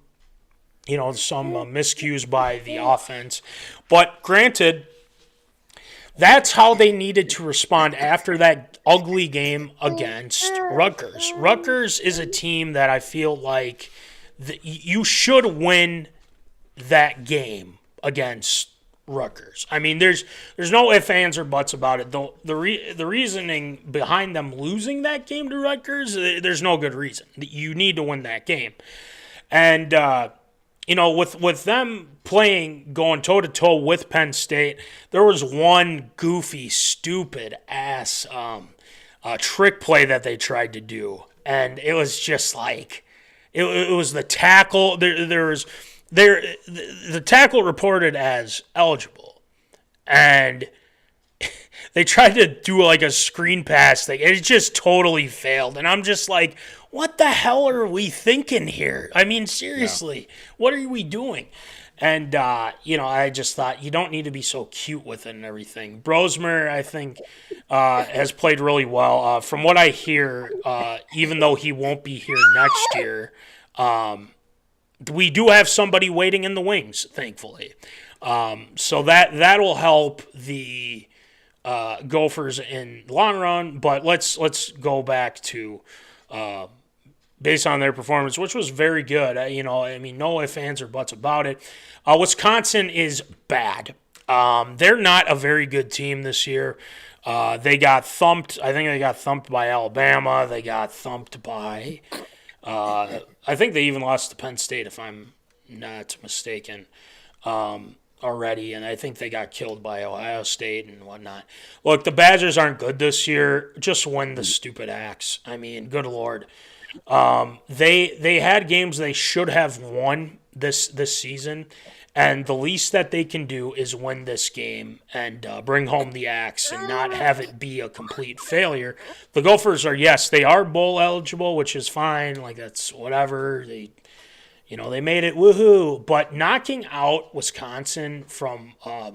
miscues by the offense. But granted, that's how they needed to respond after that ugly game against Rutgers. Rutgers is a team that I feel like you should win that game against Rutgers. I mean, there's no ifs, ands, or buts about it. The reasoning behind them losing that game to Rutgers, there's no good reason. You need to win that game. And with them going toe-to-toe with Penn State, there was one goofy, stupid-ass trick play that they tried to do. And it was just like, it was the tackle. There was the tackle reported as eligible, and they tried to do like a screen pass thing, and it just totally failed. And I'm just like, what the hell are we thinking here? I mean, seriously, what are we doing? And, I just thought you don't need to be so cute with it and everything. Brosmer, I think, has played really well. From what I hear, even though he won't be here next year, we do have somebody waiting in the wings, thankfully. So that'll help the Gophers in the long run. But let's go back to based on their performance, which was very good. No ifs, ands, or buts about it. Wisconsin is bad. They're not a very good team this year. They got thumped. I think they got thumped by Alabama. They got thumped by I think they even lost to Penn State, if I'm not mistaken, already. And I think they got killed by Ohio State and whatnot. Look, the Badgers aren't good this year. Just win the stupid axe. I mean, good Lord. They had games they should have won this season, and the least that they can do is win this game and bring home the axe and not have it be a complete failure. The Gophers they are bowl eligible, which is fine. Like, that's whatever. They made it, woohoo. But knocking out Wisconsin from a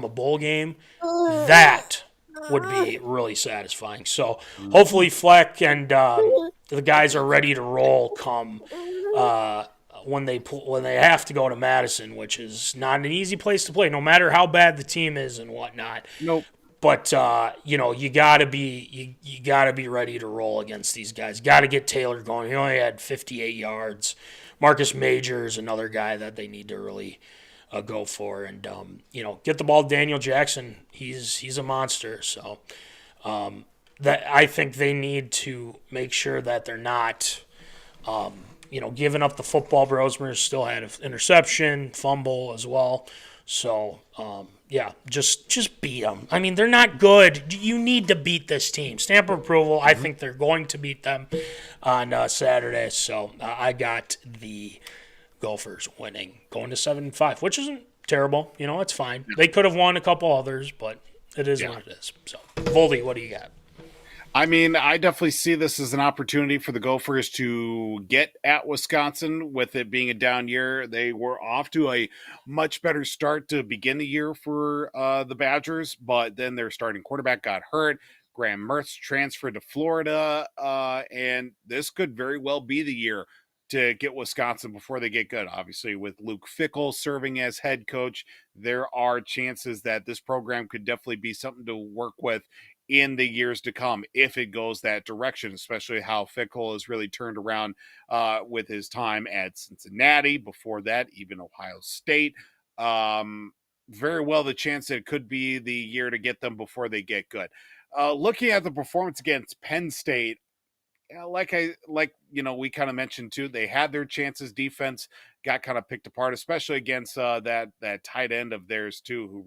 bowl game, that would be really satisfying. So hopefully Fleck and the guys are ready to roll come when they have to go to Madison, which is not an easy place to play, no matter how bad the team is and whatnot. Nope. But you gotta be ready to roll against these guys. Got to get Taylor going. He only had 58 yards. Marcus Major is another guy that they need to really go for, and get the ball to Daniel Jackson. He's a monster. So that I think they need to make sure that they're not giving up the football. Brosmer still had an interception, fumble as well. So just beat them. I mean, they're not good. You need to beat this team. Stamp of approval. I think they're going to beat them on Saturday. So I got the Gophers winning, going to 7-5, which isn't terrible. It's fine. They could have won a couple others, but it is what it is. So, Voldy, what do you got? I mean, I definitely see this as an opportunity for the Gophers to get at Wisconsin with it being a down year. They were off to a much better start to begin the year for the Badgers, but then their starting quarterback got hurt. Graham Mertz transferred to Florida, and this could very well be the year to get Wisconsin before they get good. Obviously, with Luke Fickell serving as head coach, there are chances that this program could definitely be something to work with in the years to come if it goes that direction, especially how Fickell has really turned around with his time at Cincinnati. Before that, even Ohio State. Very well the chance that it could be the year to get them before they get good. Looking at the performance against Penn State, we kind of mentioned too, they had their chances. Defense got kind of picked apart, especially against that tight end of theirs too, who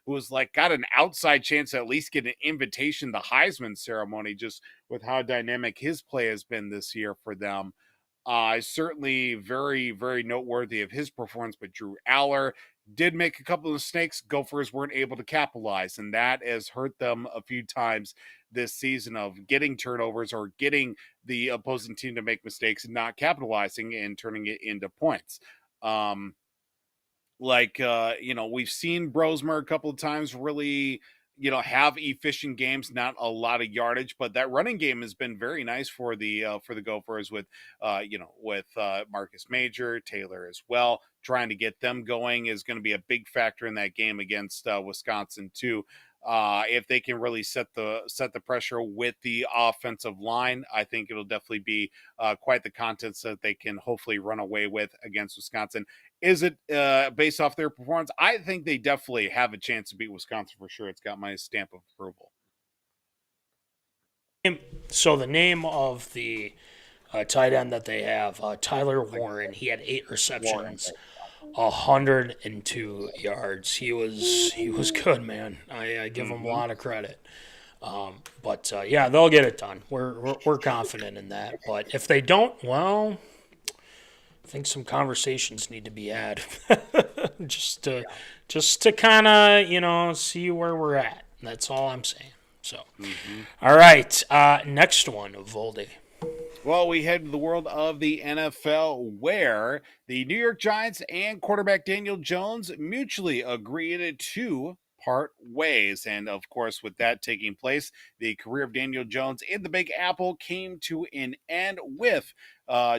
was got an outside chance to at least get an invitation to the Heisman ceremony, just with how dynamic his play has been this year for them. Certainly very, very noteworthy of his performance, but Drew Aller did make a couple of mistakes. Gophers weren't able to capitalize, and that has hurt them a few times this season, of getting turnovers or getting the opposing team to make mistakes and not capitalizing and turning it into points. We've seen Brosmer a couple of times really, have efficient games, not a lot of yardage, but that running game has been very nice for the Gophers with Marcus Major, Taylor as well. Trying to get them going is going to be a big factor in that game against Wisconsin too. If they can really set the pressure with the offensive line, I think it'll definitely be quite the contest that they can hopefully run away with against Wisconsin. Is it based off their performance? I think they definitely have a chance to beat Wisconsin for sure. It's got my stamp of approval. So the name of the tight end that they have, Tyler Warren, he had 8 receptions. 102 yards. He was good, man. I give him a lot of credit. But they'll get it done. We're confident in that. But if they don't, well, I think some conversations need to be had just to kind of, see where we're at. That's all I'm saying. So, All right, next one, Voldy. Well, we head to the world of the NFL, where the New York Giants and quarterback Daniel Jones mutually agreed to part ways. And of course, with that taking place, the career of Daniel Jones in the Big Apple came to an end with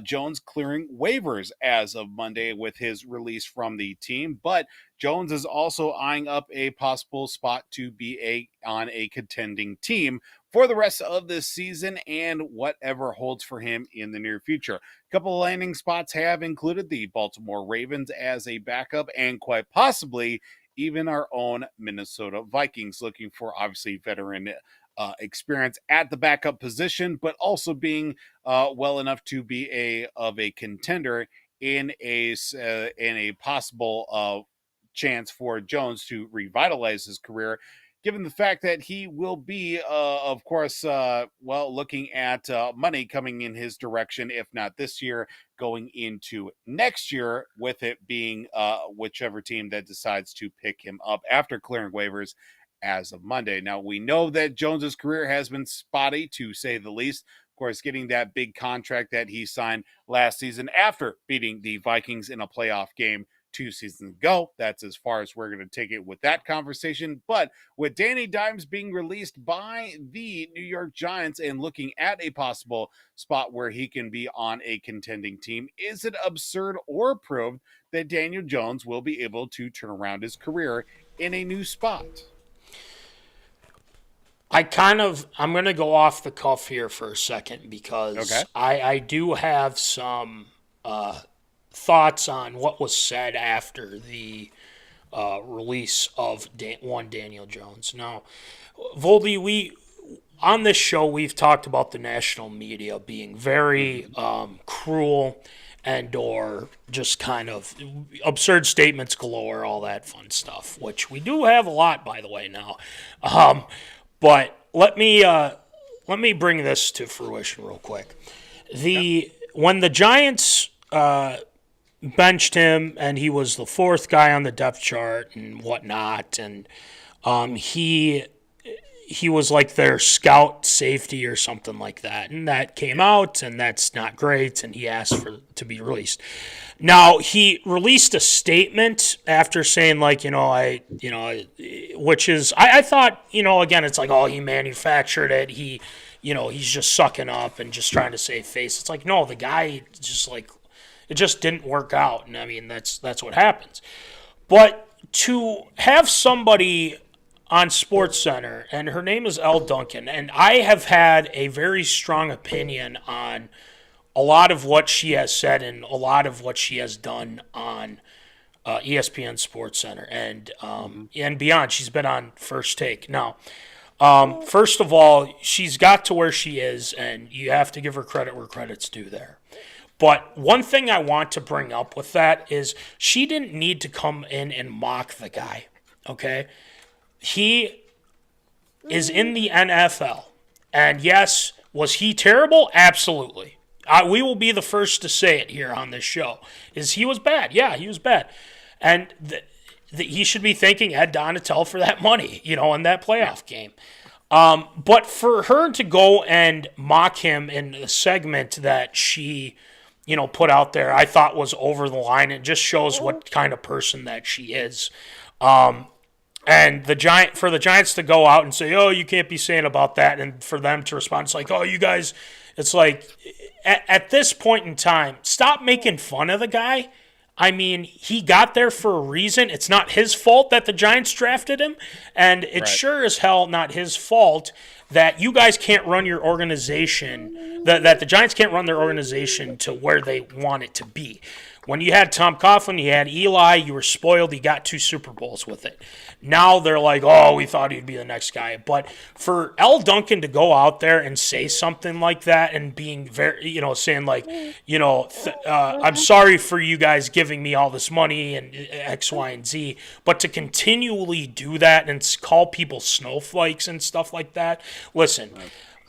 Jones clearing waivers as of Monday with his release from the team. But Jones is also eyeing up a possible spot to be on a contending team for the rest of this season and whatever holds for him in the near future. A couple of landing spots have included the Baltimore Ravens as a backup, and quite possibly even our own Minnesota Vikings, looking for obviously veteran experience at the backup position, but also being well enough to be a contender in a possible chance for Jones to revitalize his career, given the fact that he will be, of course, looking at money coming in his direction, if not this year, going into next year, with it being whichever team that decides to pick him up after clearing waivers as of Monday. Now, we know that Jones's career has been spotty, to say the least. Of course, getting that big contract that he signed last season after beating the Vikings in a playoff game 2 seasons ago. That's as far as we're going to take it with that conversation. But with Danny Dimes being released by the New York Giants and looking at a possible spot where he can be on a contending team, is it absurd or proved that Daniel Jones will be able to turn around his career in a new spot? I'm going to go off the cuff here for a second, because I do have some thoughts on what was said after the release of Daniel Jones. Now, Voldy, on this show, we've talked about the national media being very cruel and or just kind of absurd statements galore, all that fun stuff, which we do have a lot, by the way, now. But let me bring this to fruition real quick. When the Giants benched him and he was the fourth guy on the depth chart and whatnot, and he was like their scout safety or something like that, and that came out, and that's not great, and he asked to be released. Now, he released a statement after saying, like, which is, I thought, again, it's like, oh, he manufactured it. He's just sucking up and just trying to save face. It's like, no, the guy just like, it just didn't work out. And I mean, that's what happens. But to have somebody on SportsCenter, and her name is Elle Duncan, and I have had a very strong opinion on a lot of what she has said and a lot of what she has done on ESPN SportsCenter and beyond. She's been on First Take. Now, first of all, she's got to where she is, and you have to give her credit where credit's due there. But one thing I want to bring up with that is she didn't need to come in and mock the guy, okay? He is in the NFL, and yes, was he terrible? Absolutely. We will be the first to say it here on this show. He was bad? Yeah, he was bad. And he should be thanking Ed Donatel for that money, in that playoff game. But for her to go and mock him in the segment that she, put out there, I thought was over the line. It just shows what kind of person that she is. And for the Giants to go out and say, oh, you can't be saying about that, and for them to respond, it's like, oh, you guys, it's like, at this point in time, stop making fun of the guy. I mean, he got there for a reason. It's not his fault that the Giants drafted him, and it's sure as hell not his fault that you guys can't run your organization, that the Giants can't run their organization to where they want it to be. When you had Tom Coughlin, you had Eli, you were spoiled, you got 2 Super Bowls with it. Now they're like, oh, we thought he'd be the next guy. But for Elle Duncan to go out there and say something like that and being very, saying like, I'm sorry for you guys giving me all this money and X, Y, and Z, but to continually do that and call people snowflakes and stuff like that, listen,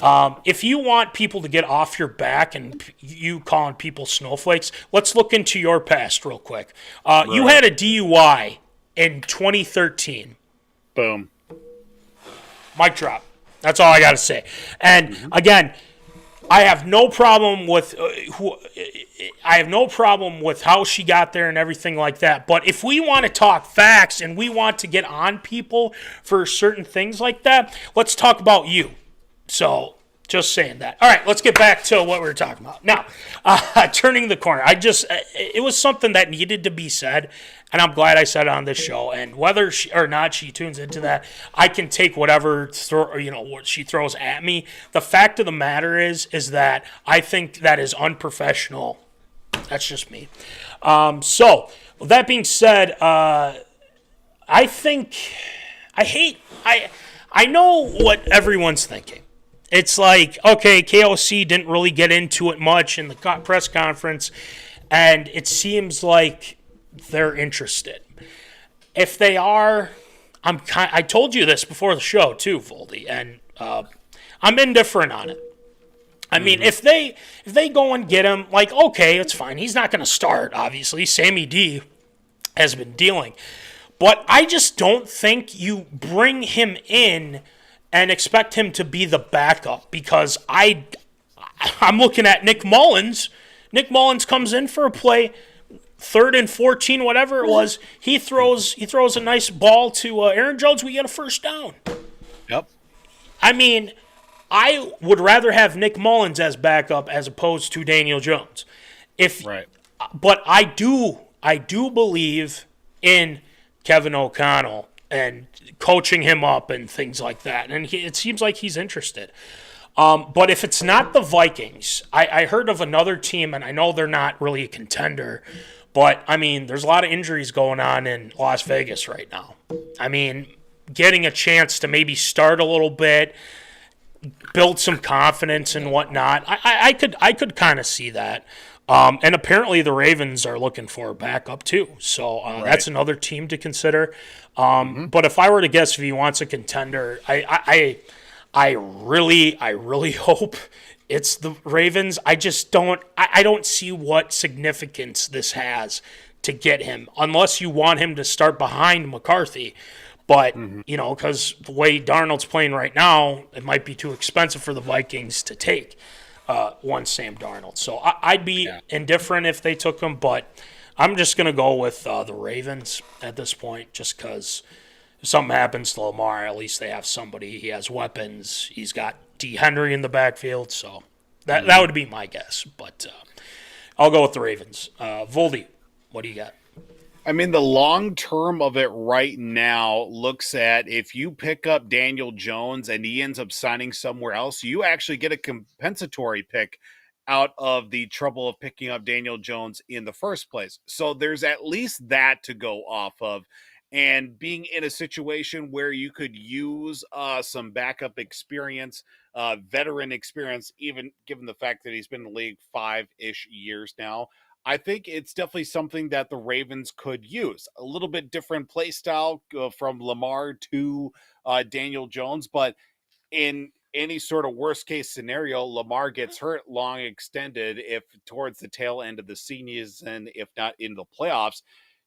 If you want people to get off your back and you calling people snowflakes, let's look into your past real quick. You had a DUI in 2013. Boom. Mic drop. That's all I got to say. And again, I have no problem with how she got there and everything like that. But if we want to talk facts and we want to get on people for certain things like that, let's talk about you. So, just saying that. All right, let's get back to what we were talking about. Now, turning the corner. It was something that needed to be said, and I'm glad I said it on this show. And whether she, or not she tunes into that, I can take whatever what she throws at me. The fact of the matter is that I think that is unprofessional. That's just me. So, with that being said, I know what everyone's thinking. It's like, okay, KOC didn't really get into it much in the press conference, and it seems like they're interested. If they are, I told you this before the show too, Voldy, and I'm indifferent on it. I mean, if they go and get him, like, okay, it's fine. He's not going to start, obviously. Sammy D has been dealing. But I just don't think you bring him in and expect him to be the backup, because I'm looking at Nick Mullins. Nick Mullins comes in for a play, 3rd and 14, whatever it was. He throws a nice ball to Aaron Jones. We get a first down. Yep. I mean, I would rather have Nick Mullins as backup as opposed to Daniel Jones. Right. But I do believe in Kevin O'Connell and coaching him up and things like that. And it seems like he's interested. But if it's not the Vikings, I heard of another team, and I know they're not really a contender, but, I mean, there's a lot of injuries going on in Las Vegas right now. I mean, getting a chance to maybe start a little bit, build some confidence and whatnot, I could kind of see that. And apparently the Ravens are looking for a backup too. So that's another team to consider. But if I were to guess if he wants a contender, I really hope it's the Ravens. I just don't see what significance this has to get him, unless you want him to start behind McCarthy. But, because the way Darnold's playing right now, it might be too expensive for the Vikings to take one Sam Darnold. So I'd be indifferent if they took him, but I'm just going to go with the Ravens at this point, just because if something happens to Lamar, at least they have somebody. He has weapons. He's got D. Henry in the backfield, so that would be my guess. But I'll go with the Ravens. Voldy, what do you got? I mean, the long term of it right now looks at if you pick up Daniel Jones and he ends up signing somewhere else, you actually get a compensatory pick out of the trouble of picking up Daniel Jones in the first place. So there's at least that to go off of. And being in a situation where you could use some backup experience, veteran experience, even given the fact that he's been in the league 5-ish years now, I think it's definitely something that the Ravens could use. A little bit different play style from Lamar to Daniel Jones, but in any sort of worst case scenario, Lamar gets hurt long extended if towards the tail end of the season, if not in the playoffs.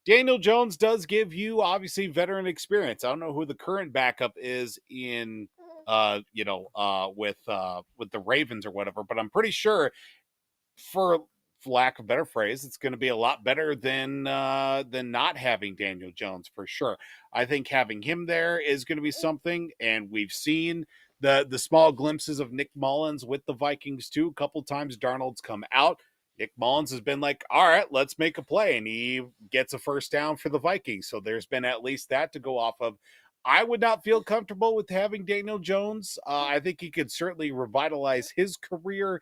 Daniel Jones does give you obviously veteran experience. I don't know who the current backup is in with the Ravens or whatever, but I'm pretty sure, for lack of a better phrase, it's going to be a lot better than not having Daniel Jones for sure. I think having him there is going to be something, and we've seen the small glimpses of Nick Mullins with the Vikings too. A couple times Darnold's come out. Nick Mullins has been like, all right, let's make a play, and he gets a first down for the Vikings. So there's been at least that to go off of. I would not feel comfortable with having Daniel Jones. I think he could certainly revitalize his career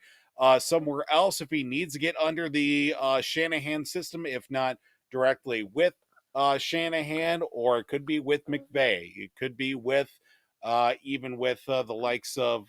somewhere else if he needs to get under the Shanahan system, if not directly with Shanahan, or it could be with McVay. It could be with even with the likes of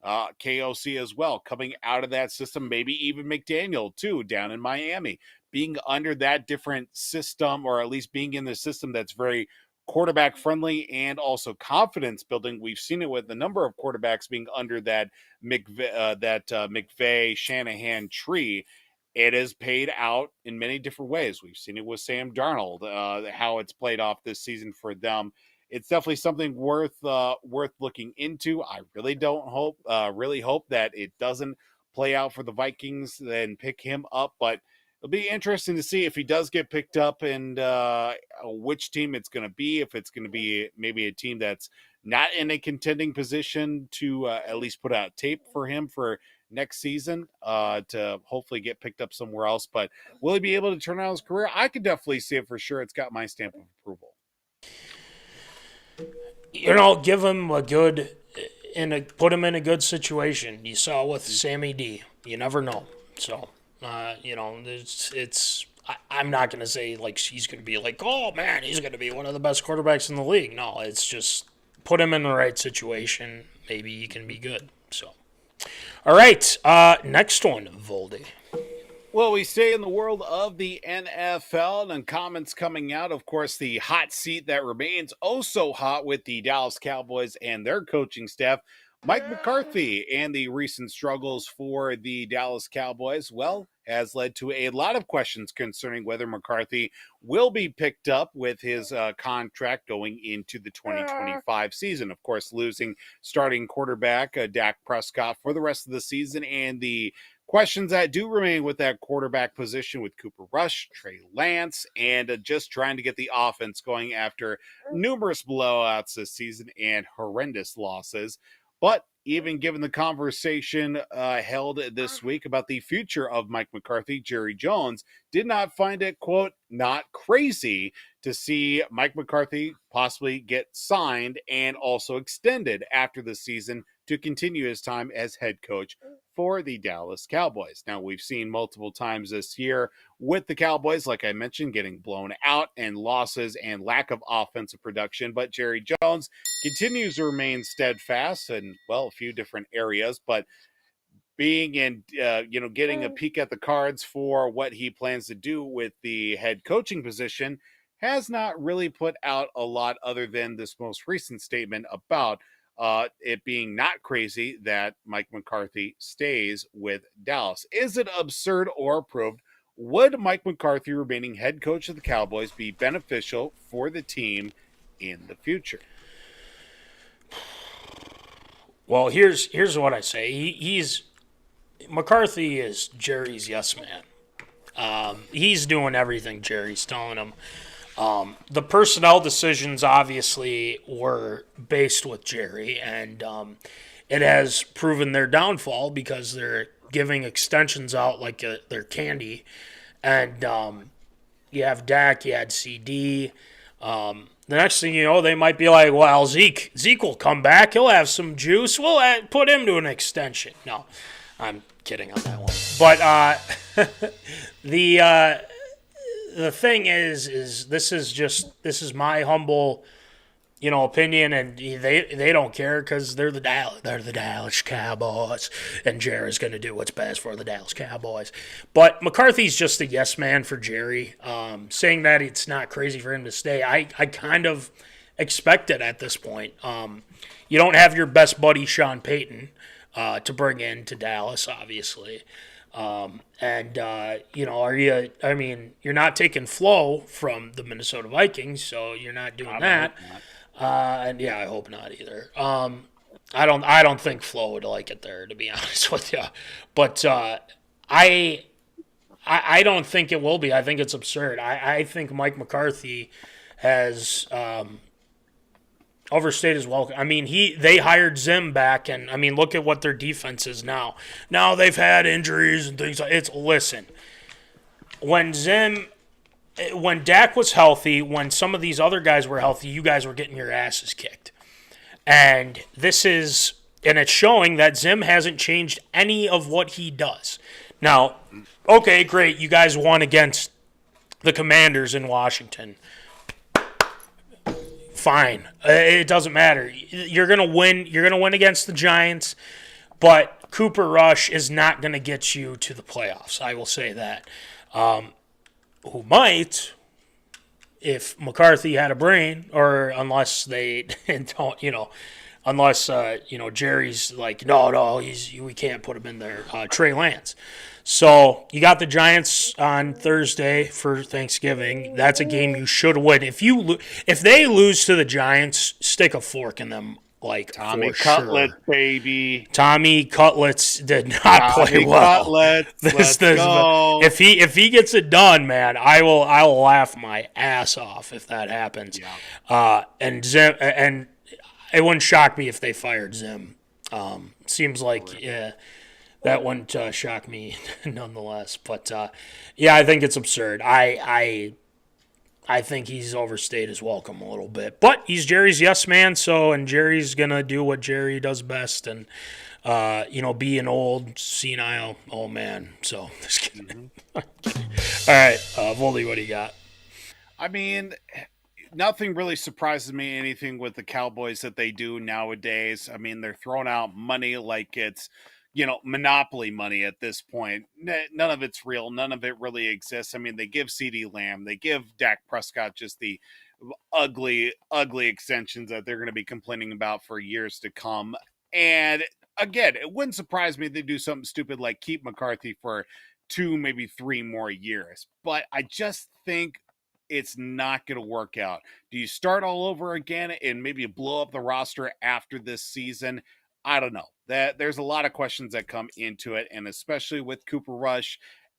KOC as well, coming out of that system, maybe even McDaniel too, down in Miami, being under that different system, or at least being in the system that's very quarterback friendly and also confidence building. We've seen it with a number of quarterbacks being under that McVay Shanahan tree. It has paid out in many different ways. We've seen it with Sam Darnold, how it's played off this season for them. It's definitely something worth looking into. I really hope that it doesn't play out for the Vikings and pick him up, but it'll be interesting to see if he does get picked up and which team it's going to be. If it's going to be maybe a team that's not in a contending position to at least put out tape for him for next season to hopefully get picked up somewhere else. But will he be able to turn out his career? I could definitely see it for sure. It's got my stamp of approval. Give him a good put him in a good situation. You saw with Sammy D. You never know. So, I'm not going to say like he's going to be like, oh man, he's going to be one of the best quarterbacks in the league. No, it's just put him in the right situation. Maybe he can be good. So, all right, next one, Voldy. Well, we stay in the world of the NFL, and comments coming out, of course, the hot seat that remains oh so hot with the Dallas Cowboys and their coaching staff. Mike McCarthy and the recent struggles for the Dallas Cowboys, has led to a lot of questions concerning whether McCarthy will be picked up with his contract going into the 2025 season. Of course, losing starting quarterback Dak Prescott for the rest of the season, and the questions that do remain with that quarterback position with Cooper Rush, Trey Lance, and just trying to get the offense going after numerous blowouts this season and horrendous losses. But even given the conversation held this week about the future of Mike McCarthy, Jerry Jones did not find it, quote, not crazy to see Mike McCarthy possibly get signed and also extended after the season to continue his time as head coach for the Dallas Cowboys. Now, we've seen multiple times this year with the Cowboys, like I mentioned, getting blown out and losses and lack of offensive production, but Jerry Jones continues to remain steadfast in, a few different areas, but being in, getting a peek at the cards for what he plans to do with the head coaching position has not really put out a lot other than this most recent statement about it being not crazy that Mike McCarthy stays with Dallas. Is it absurd or approved? Would Mike McCarthy remaining head coach of the Cowboys be beneficial for the team in the future? Well, here's what I say. McCarthy is Jerry's yes man. He's doing everything Jerry's telling him. The personnel decisions obviously were based with Jerry, and it has proven their downfall because they're giving extensions out like they're candy. And you have Dak, you had CD. The next thing you know, they might be like, well, Zeke will come back. He'll have some juice. We'll put him to an extension. No, I'm kidding on that one. But the thing is this is my humble, opinion, and they don't care because they're the Dallas Cowboys, and Jerry's going to do what's best for the Dallas Cowboys. But McCarthy's just a yes man for Jerry. Saying that it's not crazy for him to stay, I kind of expect it at this point. You don't have your best buddy Sean Payton to bring in to Dallas, obviously. You're not taking Flo from the Minnesota Vikings, so you're not doing that. I hope not either. I don't think Flo would like it there, to be honest with you. But I don't think it will be. I think it's absurd. I think Mike McCarthy has overstayed his welcome. I mean, they hired Zim back, and I mean, look at what their defense is now. Now they've had injuries and things like it's. Listen, when Dak was healthy, when some of these other guys were healthy, you guys were getting your asses kicked, and it's showing that Zim hasn't changed any of what he does. Now, okay, great, you guys won against the Commanders in Washington. Fine. It doesn't matter. You're going to win. You're going to win against the Giants, but Cooper Rush is not going to get you to the playoffs. I will say that. Who might if McCarthy had a brain, or unless they don't, unless Jerry's like, no, we can't put him in there. Trey Lance. So you got the Giants on Thursday for Thanksgiving. That's a game you should win. If they lose to the Giants, stick a fork in them. Like Tommy for Cutlets, sure. baby. Tommy Cutlets did not play well. Cutlets, let's go. If he gets it done, man, I will laugh my ass off if that happens. Yeah. And Zim, and it wouldn't shock me if they fired Zim. Seems like that wouldn't shock me nonetheless. But I think it's absurd. I think he's overstayed his welcome a little bit. But he's Jerry's yes man, and Jerry's going to do what Jerry does best and, be an old, senile old man. So, just kidding. All right, Voldy, what do you got? I mean, nothing really surprises me, anything with the Cowboys that they do nowadays. I mean, they're throwing out money like it's, monopoly money at this point. None of it's real. None of it really exists. I mean, they give CeeDee Lamb, they give Dak Prescott just the ugly, ugly extensions that they're going to be complaining about for years to come. And again, it wouldn't surprise me if they do something stupid like keep McCarthy for 2, maybe 3 more years. But I just think it's not going to work out. Do you start all over again and maybe blow up the roster after this season? I don't know. There's a lot of questions that come into it, and especially with Cooper Rush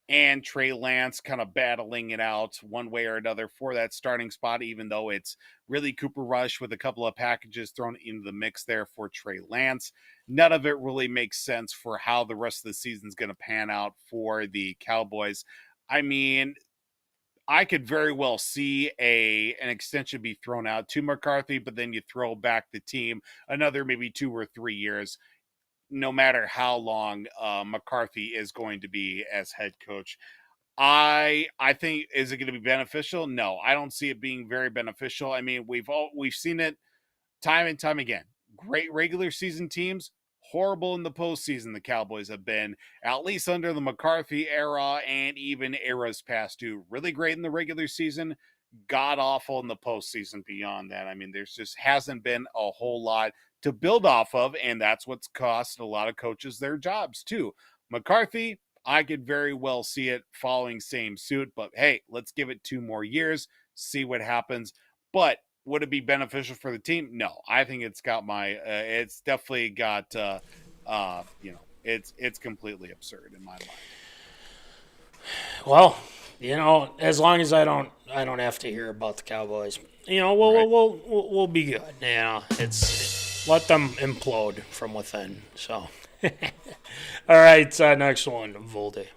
and Trey Lance kind of battling it out one way or another for that starting spot, even though it's really Cooper Rush with a couple of packages thrown into the mix there for Trey Lance. None of it really makes sense for how the rest of the season is going to pan out for the Cowboys. I mean, I could very well see an extension be thrown out to McCarthy, but then you throw back the team another maybe 2 or 3 years, no matter how long McCarthy is going to be as head coach. I think, is it going to be beneficial? No, I don't see it being very beneficial. I mean, we've seen it time and time again. Great regular season teams, horrible in the postseason. The Cowboys have been, at least under the McCarthy era and even eras past due. Really great in the regular season, god awful in the postseason beyond that. I mean, there's just hasn't been a whole lot to build off of, and that's what's cost a lot of coaches their jobs too. McCarthy, I could very well see it following same suit, but hey, let's give it 2 more years, see what happens. But would it be beneficial for the team? No, I think it's got it's definitely got, it's completely absurd in my mind. Well, as long as I don't have to hear about the Cowboys, we'll be good. It's let them implode from within. So, all right, next one, Voldy.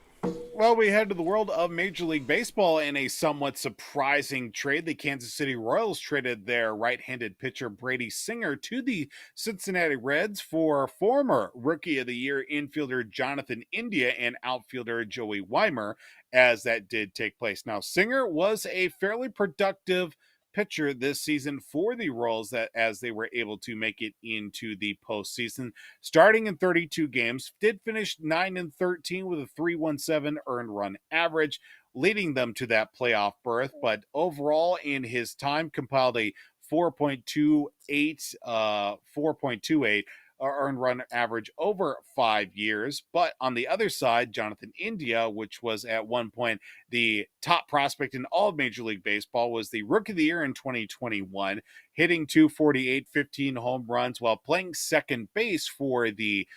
Well, we head to the world of Major League Baseball in a somewhat surprising trade. The Kansas City Royals traded their right-handed pitcher Brady Singer to the Cincinnati Reds for former Rookie of the Year infielder Jonathan India and outfielder Joey Weimer, as that did take place. Now, Singer was a fairly productive pitcher this season for the Royals, as they were able to make it into the postseason. Starting in 32 games, did finish 9-13 with a 3.17 earned run average, leading them to that playoff berth. But overall, in his time, compiled a 4.28 earned run average over 5 years. But on the other side, Jonathan India, which was at one point the top prospect in all of Major League Baseball, was the Rookie of the Year in 2021, hitting .248, 15 home runs while playing second base for the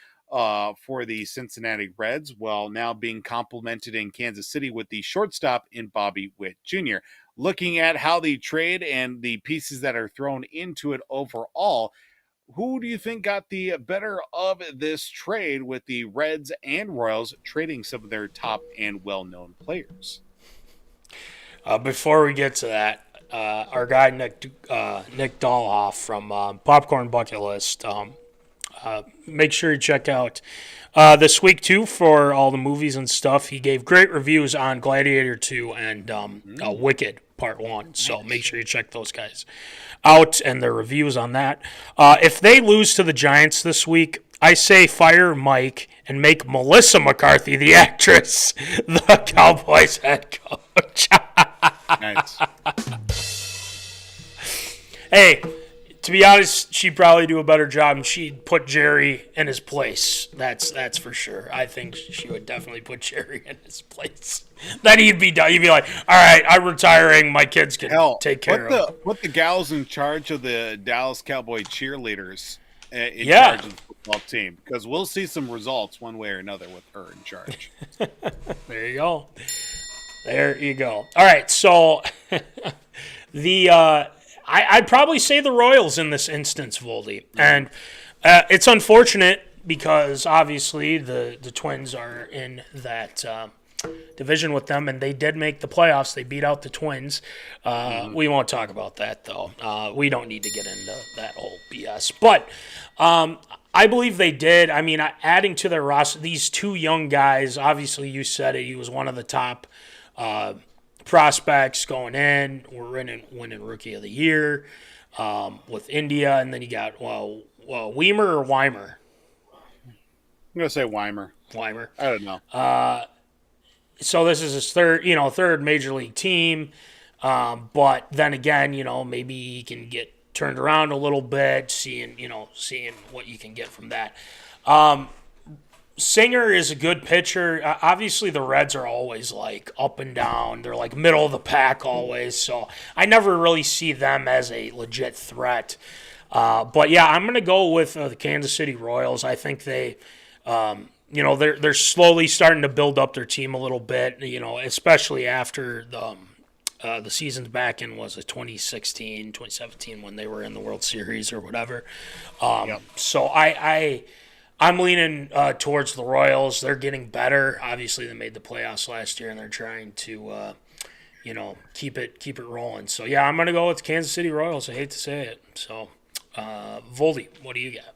Cincinnati Reds, while now being complimented in Kansas City with the shortstop in Bobby Witt Jr. Looking at how the trade and the pieces that are thrown into it overall, who do you think got the better of this trade with the Reds and Royals trading some of their top and well-known players? Before we get to that, our guy Nick Dahlhoff from Popcorn Bucket List, make sure you check out this week too for all the movies and stuff. He gave great reviews on Gladiator 2 and Wicked Part 1, so make sure you check those guys out and their reviews on that. If they lose to the Giants this week, I say fire Mike and make Melissa McCarthy, the actress, the Cowboys head coach. Nice. Hey, to be honest, she'd probably do a better job, and she'd put Jerry in his place. That's for sure. I think she would definitely put Jerry in his place. Then he'd be done. He'd be like, "All right, I'm retiring. My kids can take care of it." Put the gals in charge of the Dallas Cowboy cheerleaders in charge of the football team, because we'll see some results one way or another with her in charge. There you go. There you go. All right, so I'd probably say the Royals in this instance, Voldy. And it's unfortunate because obviously the Twins are in that division with them, and they did make the playoffs. They beat out the Twins. We won't talk about that, though. We don't need to get into that whole BS. But I believe they did. I mean, adding to their roster, these two young guys, obviously you said it, he was one of the top prospects going in. We're winning Rookie of the Year with India, and then you got Weimer or Weimer. I'm gonna say Weimer. Weimer. I don't know. So this is his third major league team, but then again, maybe he can get turned around a little bit, seeing what you can get from that. Singer is a good pitcher. Obviously, the Reds are always like up and down. They're like middle of the pack always. So I never really see them as a legit threat. But yeah, I'm going to go with the Kansas City Royals. I think they, they're slowly starting to build up their team a little bit. Especially after the seasons back in 2016, 2017 when they were in the World Series or whatever. So I'm leaning towards the Royals. They're getting better. Obviously, they made the playoffs last year, and they're trying to, keep it rolling. So yeah, I'm gonna go with Kansas City Royals. I hate to say it. So, Voldy, what do you got?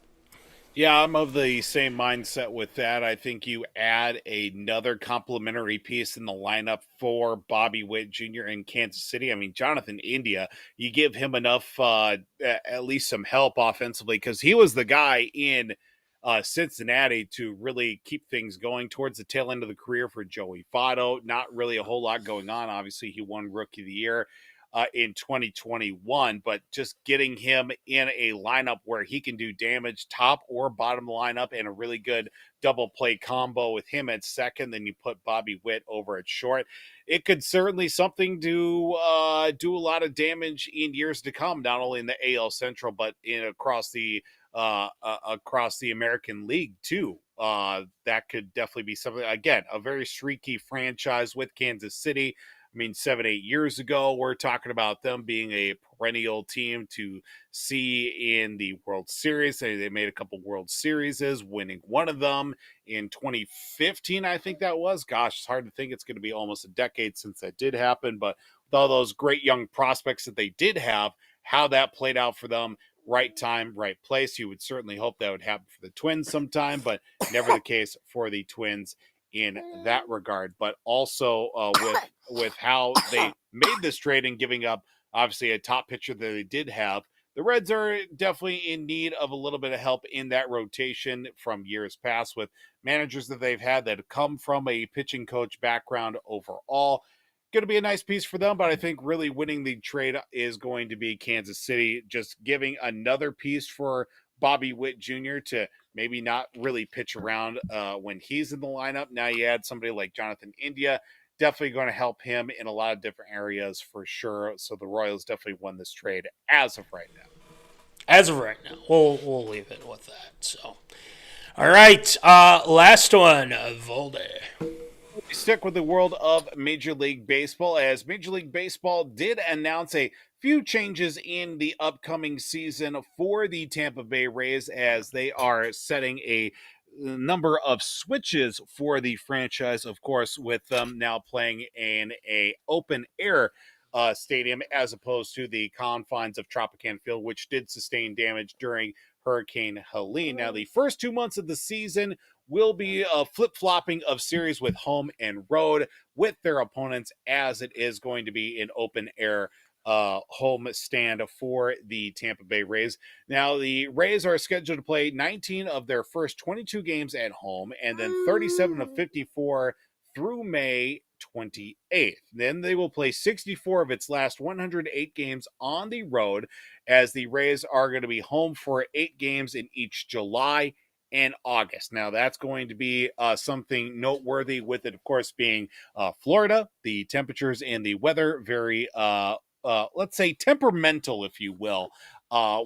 Yeah, I'm of the same mindset with that. I think you add another complimentary piece in the lineup for Bobby Witt Jr. in Kansas City. I mean, Jonathan India, you give him enough, at least some help offensively, because he was the guy in Cincinnati to really keep things going towards the tail end of the career for Joey Votto. Not really a whole lot going on. Obviously, he won Rookie of the Year in 2021, but just getting him in a lineup where he can do damage, top or bottom lineup, and a really good double play combo with him at second. Then you put Bobby Witt over at short. It could certainly something to do a lot of damage in years to come, not only in the AL Central, but across the American League too. That could definitely be something. Again, a very streaky franchise with Kansas City. I mean, 7-8 years ago, we're talking about them being a perennial team to see in the World Series. They made a couple World Series, winning one of them in 2015, I think that was. Gosh, it's hard to think it's going to be almost a decade since that did happen. But with all those great young prospects that they did have, how that played out for them, right time, right place. You would certainly hope that would happen for the Twins sometime, but never the case for the Twins in that regard. But also with how they made this trade and giving up obviously a top pitcher that they did have, the Reds are definitely in need of a little bit of help in that rotation from years past with managers that they've had that have come from a pitching coach background overall. Going to be a nice piece for them, but I think really winning the trade is going to be Kansas City, just giving another piece for Bobby Witt Jr. to maybe not really pitch around when he's in the lineup. Now you add somebody like Jonathan India, definitely going to help him in a lot of different areas for sure. So the Royals definitely won this trade as of right now. As of right now, we'll leave it with that. So, all right, last one, Voldy. We stick with the world of Major League Baseball, as Major League Baseball did announce a few changes in the upcoming season for the Tampa Bay Rays, as they are setting a number of switches for the franchise, of course, with them now playing in a open air stadium as opposed to the confines of Tropicana Field, which did sustain damage during Hurricane Helene. Now, the first 2 months of the season will be a flip-flopping of series with home and road with their opponents, as it is going to be an open-air home stand for the Tampa Bay Rays. Now, the Rays are scheduled to play 19 of their first 22 games at home, and then 37 of 54 through May 28th. Then they will play 64 of its last 108 games on the road, as the Rays are going to be home for 8 games in each July and August. Now, that's going to be something noteworthy, with it, of course, being Florida. The temperatures and the weather very, let's say, temperamental, if you will,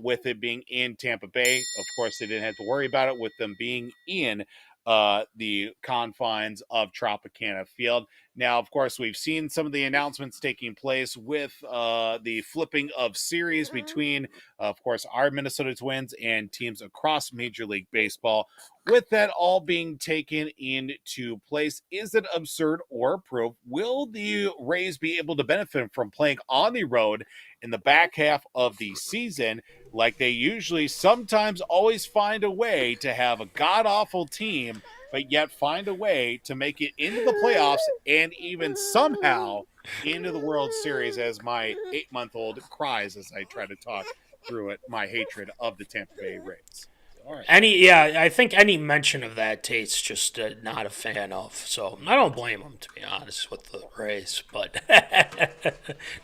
with it being in Tampa Bay. Of course, they didn't have to worry about it with them being in the confines of Tropicana Field. Now, of course, we've seen some of the announcements taking place with the flipping of series between, of course, our Minnesota Twins and teams across Major League Baseball. With that all being taken into place, is it absurd or approved? Will the Rays be able to benefit from playing on the road in the back half of the season, like they usually sometimes always find a way to have a god-awful team, but yet find a way to make it into the playoffs and even somehow into the World Series, as my 8-month-old cries as I try to talk through it, my hatred of the Tampa Bay Rays. All right. I think any mention of that Tate's just not a fan of. So I don't blame him, to be honest, with the Rays. But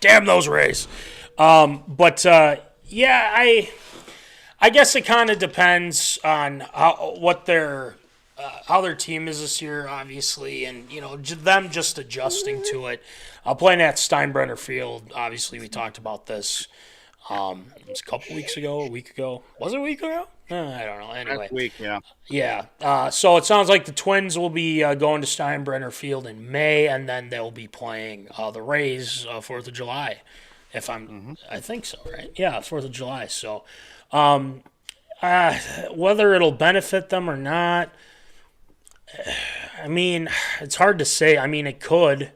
damn those Rays. I guess it kind of depends on how their team is this year, obviously, and them just adjusting to it. Playing at Steinbrenner Field, obviously, we talked about this. It was a couple weeks ago, a week ago. Was it a week ago? I don't know. Anyway. Last week, yeah. Yeah. So it sounds like the Twins will be going to Steinbrenner Field in May, and then they'll be playing the Rays 4th of July. I think so, right? Yeah, 4th of July. So whether it'll benefit them or not, I mean, it's hard to say. I mean, it could.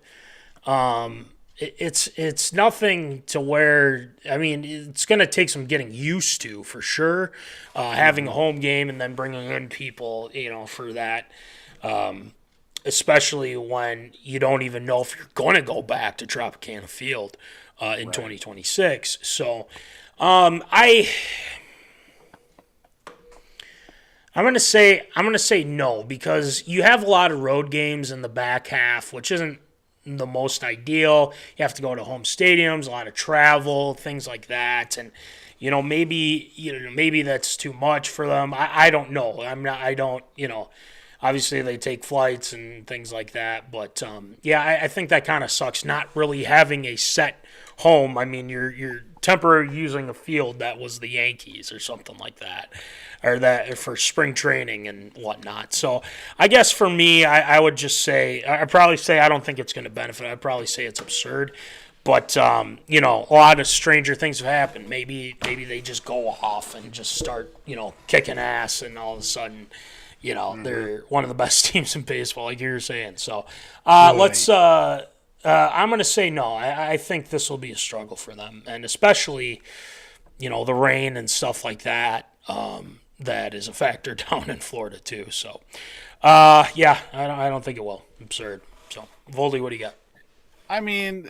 It's nothing to where, I mean, it's going to take some getting used to, for sure, having a home game and then bringing in people, for that, especially when you don't even know if you're going to go back to Tropicana Field in 2026. So I'm gonna say no, because you have a lot of road games in the back half, which isn't the most ideal. You have to go to home stadiums, a lot of travel, things like that, and maybe that's too much for them. I don't know. Obviously they take flights and things like that, but I think that kind of sucks, not really having a set home. I mean, you're temporarily using a field that was the Yankees or something like that, or that for spring training and whatnot. So I guess for me, I would just say, I'd probably say I don't think it's going to benefit. I'd probably say it's absurd. But, a lot of stranger things have happened. Maybe they just go off and just start, kicking ass, and all of a sudden, they're one of the best teams in baseball, like you were saying. So I'm going to say no. I think this will be a struggle for them, and especially, the rain and stuff like that. That is a factor down in Florida too. So, I don't think it will. Absurd. So, Voldy, what do you got? I mean,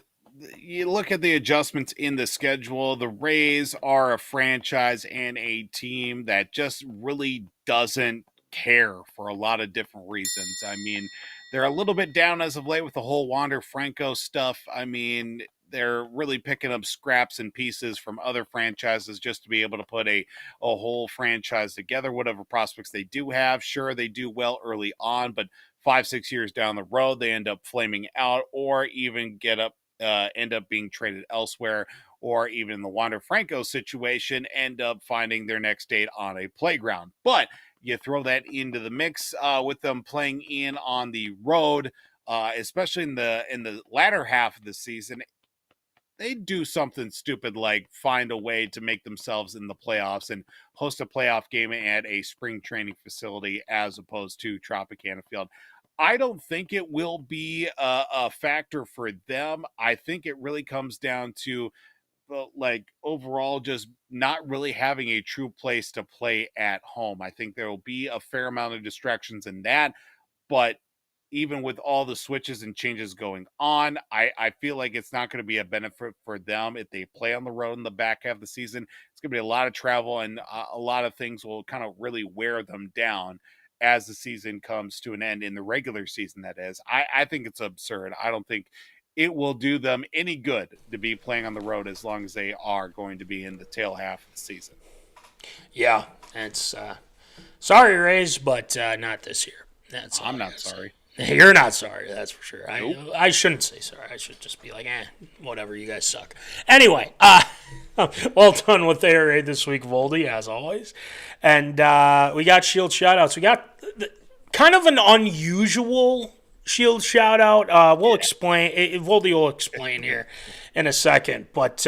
you look at the adjustments in the schedule. The Rays are a franchise and a team that just really doesn't care for a lot of different reasons. I mean, they're a little bit down as of late with the whole Wander Franco stuff. I mean, they're really picking up scraps and pieces from other franchises just to be able to put a whole franchise together, whatever prospects they do have. Sure, they do well early on, but 5-6 years down the road, they end up flaming out, or even end up being traded elsewhere, or even in the Wander Franco situation, end up finding their next date on a playground. But you throw that into the mix with them playing in on the road, especially in the latter half of the season. They do something stupid like find a way to make themselves in the playoffs and host a playoff game at a spring training facility as opposed to Tropicana Field. I don't think it will be a factor for them. I think it really comes down to overall just not really having a true place to play at home. I think there will be a fair amount of distractions in that, but even with all the switches and changes going on, I feel like it's not going to be a benefit for them if they play on the road in the back half of the season. It's going to be a lot of travel, and a lot of things will kind of really wear them down as the season comes to an end, in the regular season, that is. I think it's absurd. I don't think it will do them any good to be playing on the road as long as they are going to be in the tail half of the season. Yeah, it's sorry, Rays, but not this year. That's all I'm not sorry. You're not sorry, that's for sure. Nope. I shouldn't say sorry. I should just be like, whatever, you guys suck. Anyway, well done with the air raid this week, Voldy, as always. And we got Shield shoutouts. We got kind of an unusual Shield shout-out. We'll explain. Voldy will explain here in a second. But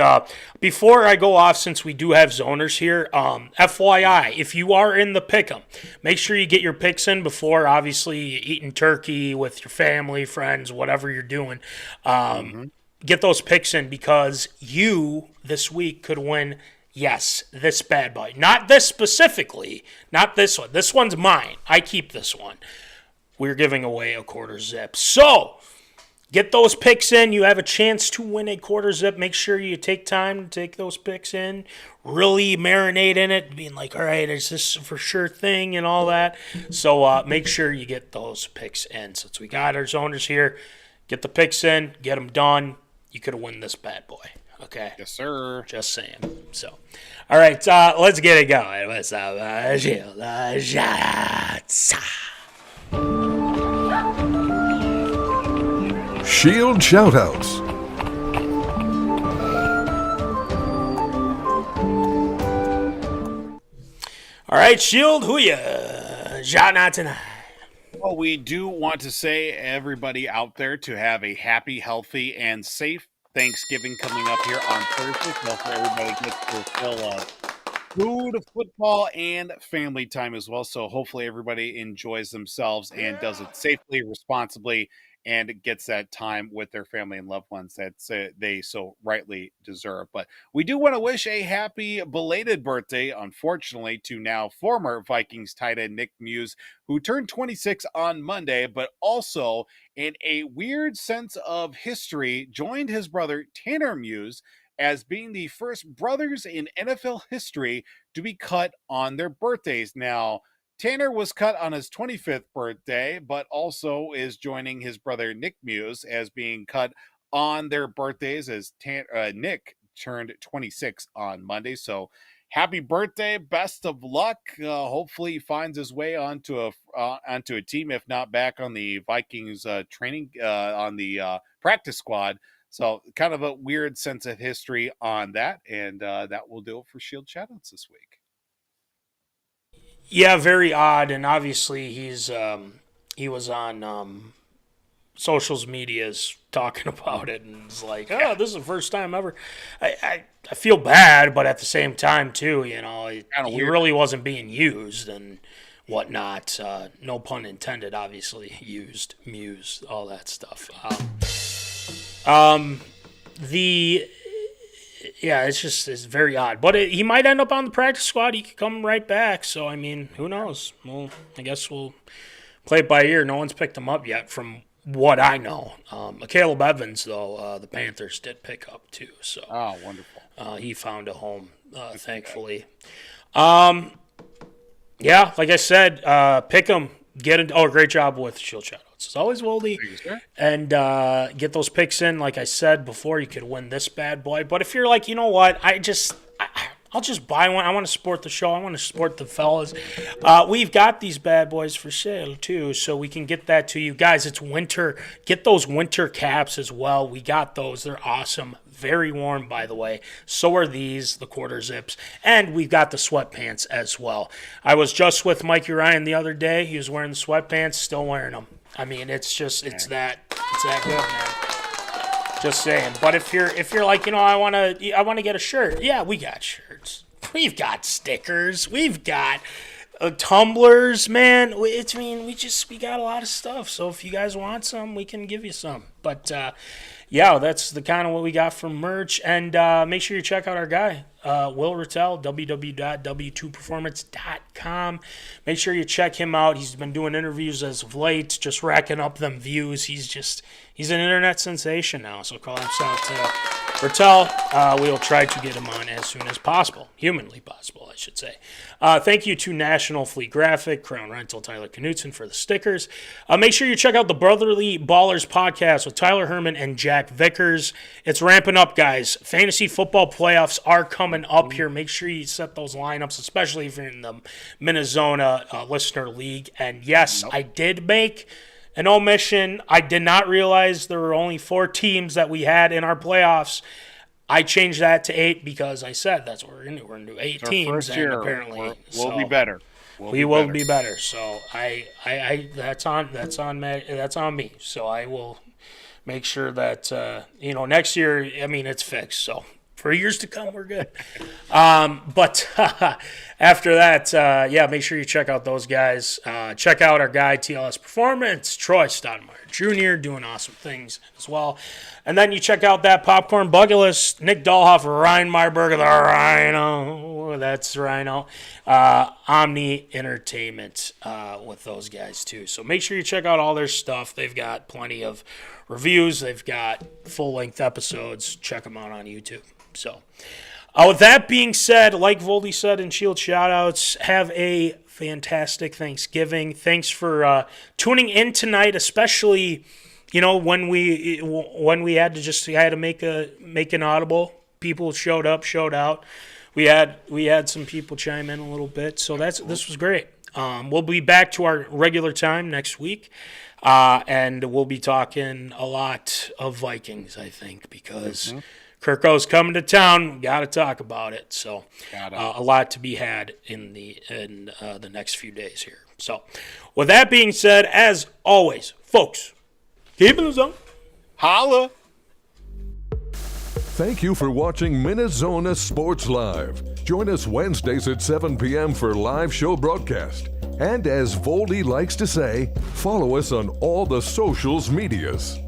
before I go off, since we do have zoners here, FYI, if you are in the pick'em, make sure you get your picks in before, obviously, eating turkey with your family, friends, whatever you're doing. Get those picks in because you, this week, could win, yes, this bad boy. Not this specifically. Not this one. This one's mine. I keep this one. We're giving away a quarter zip. So, get those picks in. You have a chance to win a quarter zip. Make sure you take time to take those picks in. Really marinate in it. Being like, all right, is this for sure thing and all that. So, make sure you get those picks in. Since we got our zoners here, get the picks in. Get them done. You could win this bad boy. Okay? Yes, sir. Just saying. So, all right, let's get it going. What's up? Shield shoutouts. Shield shoutouts. All right, Shield, who you shouting out tonight? Well, we do want to say everybody out there to have a happy, healthy, and safe Thanksgiving coming up here on Thursday. Hopefully everybody gets to fill food, football, and family time as well. So hopefully everybody enjoys themselves and does it safely, responsibly, and gets that time with their family and loved ones that they so rightly deserve. But we do want to wish a happy belated birthday, unfortunately, to now former Vikings tight end nickmuse, who turned 26 on Monday, but also, in a weird sense of history, joined his brother Tanner Muse as being the first brothers in NFL history to be cut on their birthdays. Now, Tanner was cut on his 25th birthday, but also is joining his brother Nick Muse as being cut on their birthdays, as Nick turned 26 on Monday. So happy birthday, best of luck. Hopefully he finds his way onto a team, if not back on the Vikings training on the practice squad. So kind of a weird sense of history on that, and that will do it for Shield Shoutouts this week. Yeah, very odd, and obviously he was on socials medias talking about it, and it's like, oh, this is the first time ever. I feel bad, but at the same time too, you know, he really wasn't being used and whatnot. No pun intended, obviously. Used, muse, all that stuff. Yeah, it's very odd. But he might end up on the practice squad. He could come right back. So, I mean, who knows? Well, I guess we'll play it by ear. No one's picked him up yet from what I know. Caleb Evans, though, the Panthers did pick up too. So, oh, wonderful. He found a home, thankfully. Yeah, like I said, pick him. Great job with Shield Shoutouts. It's always Woldy. And get those picks in. Like I said before, you could win this bad boy. But if you're like, you know what, I'll just buy one. I want to support the show. I want to support the fellas. We've got these bad boys for sale, too, so we can get that to you. Guys, it's winter. Get those winter caps as well. We got those. They're awesome. Very warm, by the way. So are these, the quarter zips. And we've got the sweatpants as well. I was just with Mikey Ryne the other day. He was wearing the sweatpants, still wearing them. I mean, it's that good, man. Just saying. But if you're like, you know, I want to get a shirt. Yeah, we got shirts. We've got stickers. We've got tumblers, man. We got a lot of stuff. So if you guys want some, we can give you some. But yeah, that's the kind of what we got from merch. And make sure you check out our guy, Will Rattel, www.w2performance.com. Make sure you check him out. He's been doing interviews as of late, just racking up them views. He's an internet sensation now, so call himself Bertel. We will try to get him on as soon as possible. Humanly possible, I should say. Thank you to National Fleet Graphic, Crown Rental, Tyler Knutson for the stickers. Make sure you check out the Brotherly Ballers podcast with Tyler Hermann and Jack Vickers. It's ramping up, guys. Fantasy football playoffs are coming up here. Make sure you set those lineups, especially if you're in the MinneZona Listener League. And yes, I did make an omission. I did not realize there were only 4 teams that we had in our playoffs. I changed that to 8 because I said that's what we're going to do. We're going to do 8 teams, and apparently we'll be better. We will be better. So I that's on me. So I will make sure that next year. I mean, it's fixed. So for years to come, we're good. But after that, make sure you check out those guys. Check out our guy, TLS Performance, Troy Stoudemire Jr., doing awesome things as well. And then you check out that Popcorn Bucket List, Nick Dahlhoff, Ryne Myhrberg, the Rhino. That's Rhino. Omni Entertainment with those guys, too. So make sure you check out all their stuff. They've got plenty of reviews. They've got full-length episodes. Check them out on YouTube. So, with that being said, like Voldy said in Shield Shoutouts, have a fantastic Thanksgiving. Thanks for tuning in tonight, especially when we had to make an audible. People showed up. We had some people chime in a little bit, so this was great. We'll be back to our regular time next week. And we'll be talking a lot of Vikings, I think, because Kirko's coming to town. Got to talk about it. So a lot to be had in the next few days here. So with that being said, as always, folks, keep in the zone. Holla. Thank you for watching MinneZona Sports Live. Join us Wednesdays at 7 p.m. for live show broadcast. And as Voldy likes to say, follow us on all the socials medias.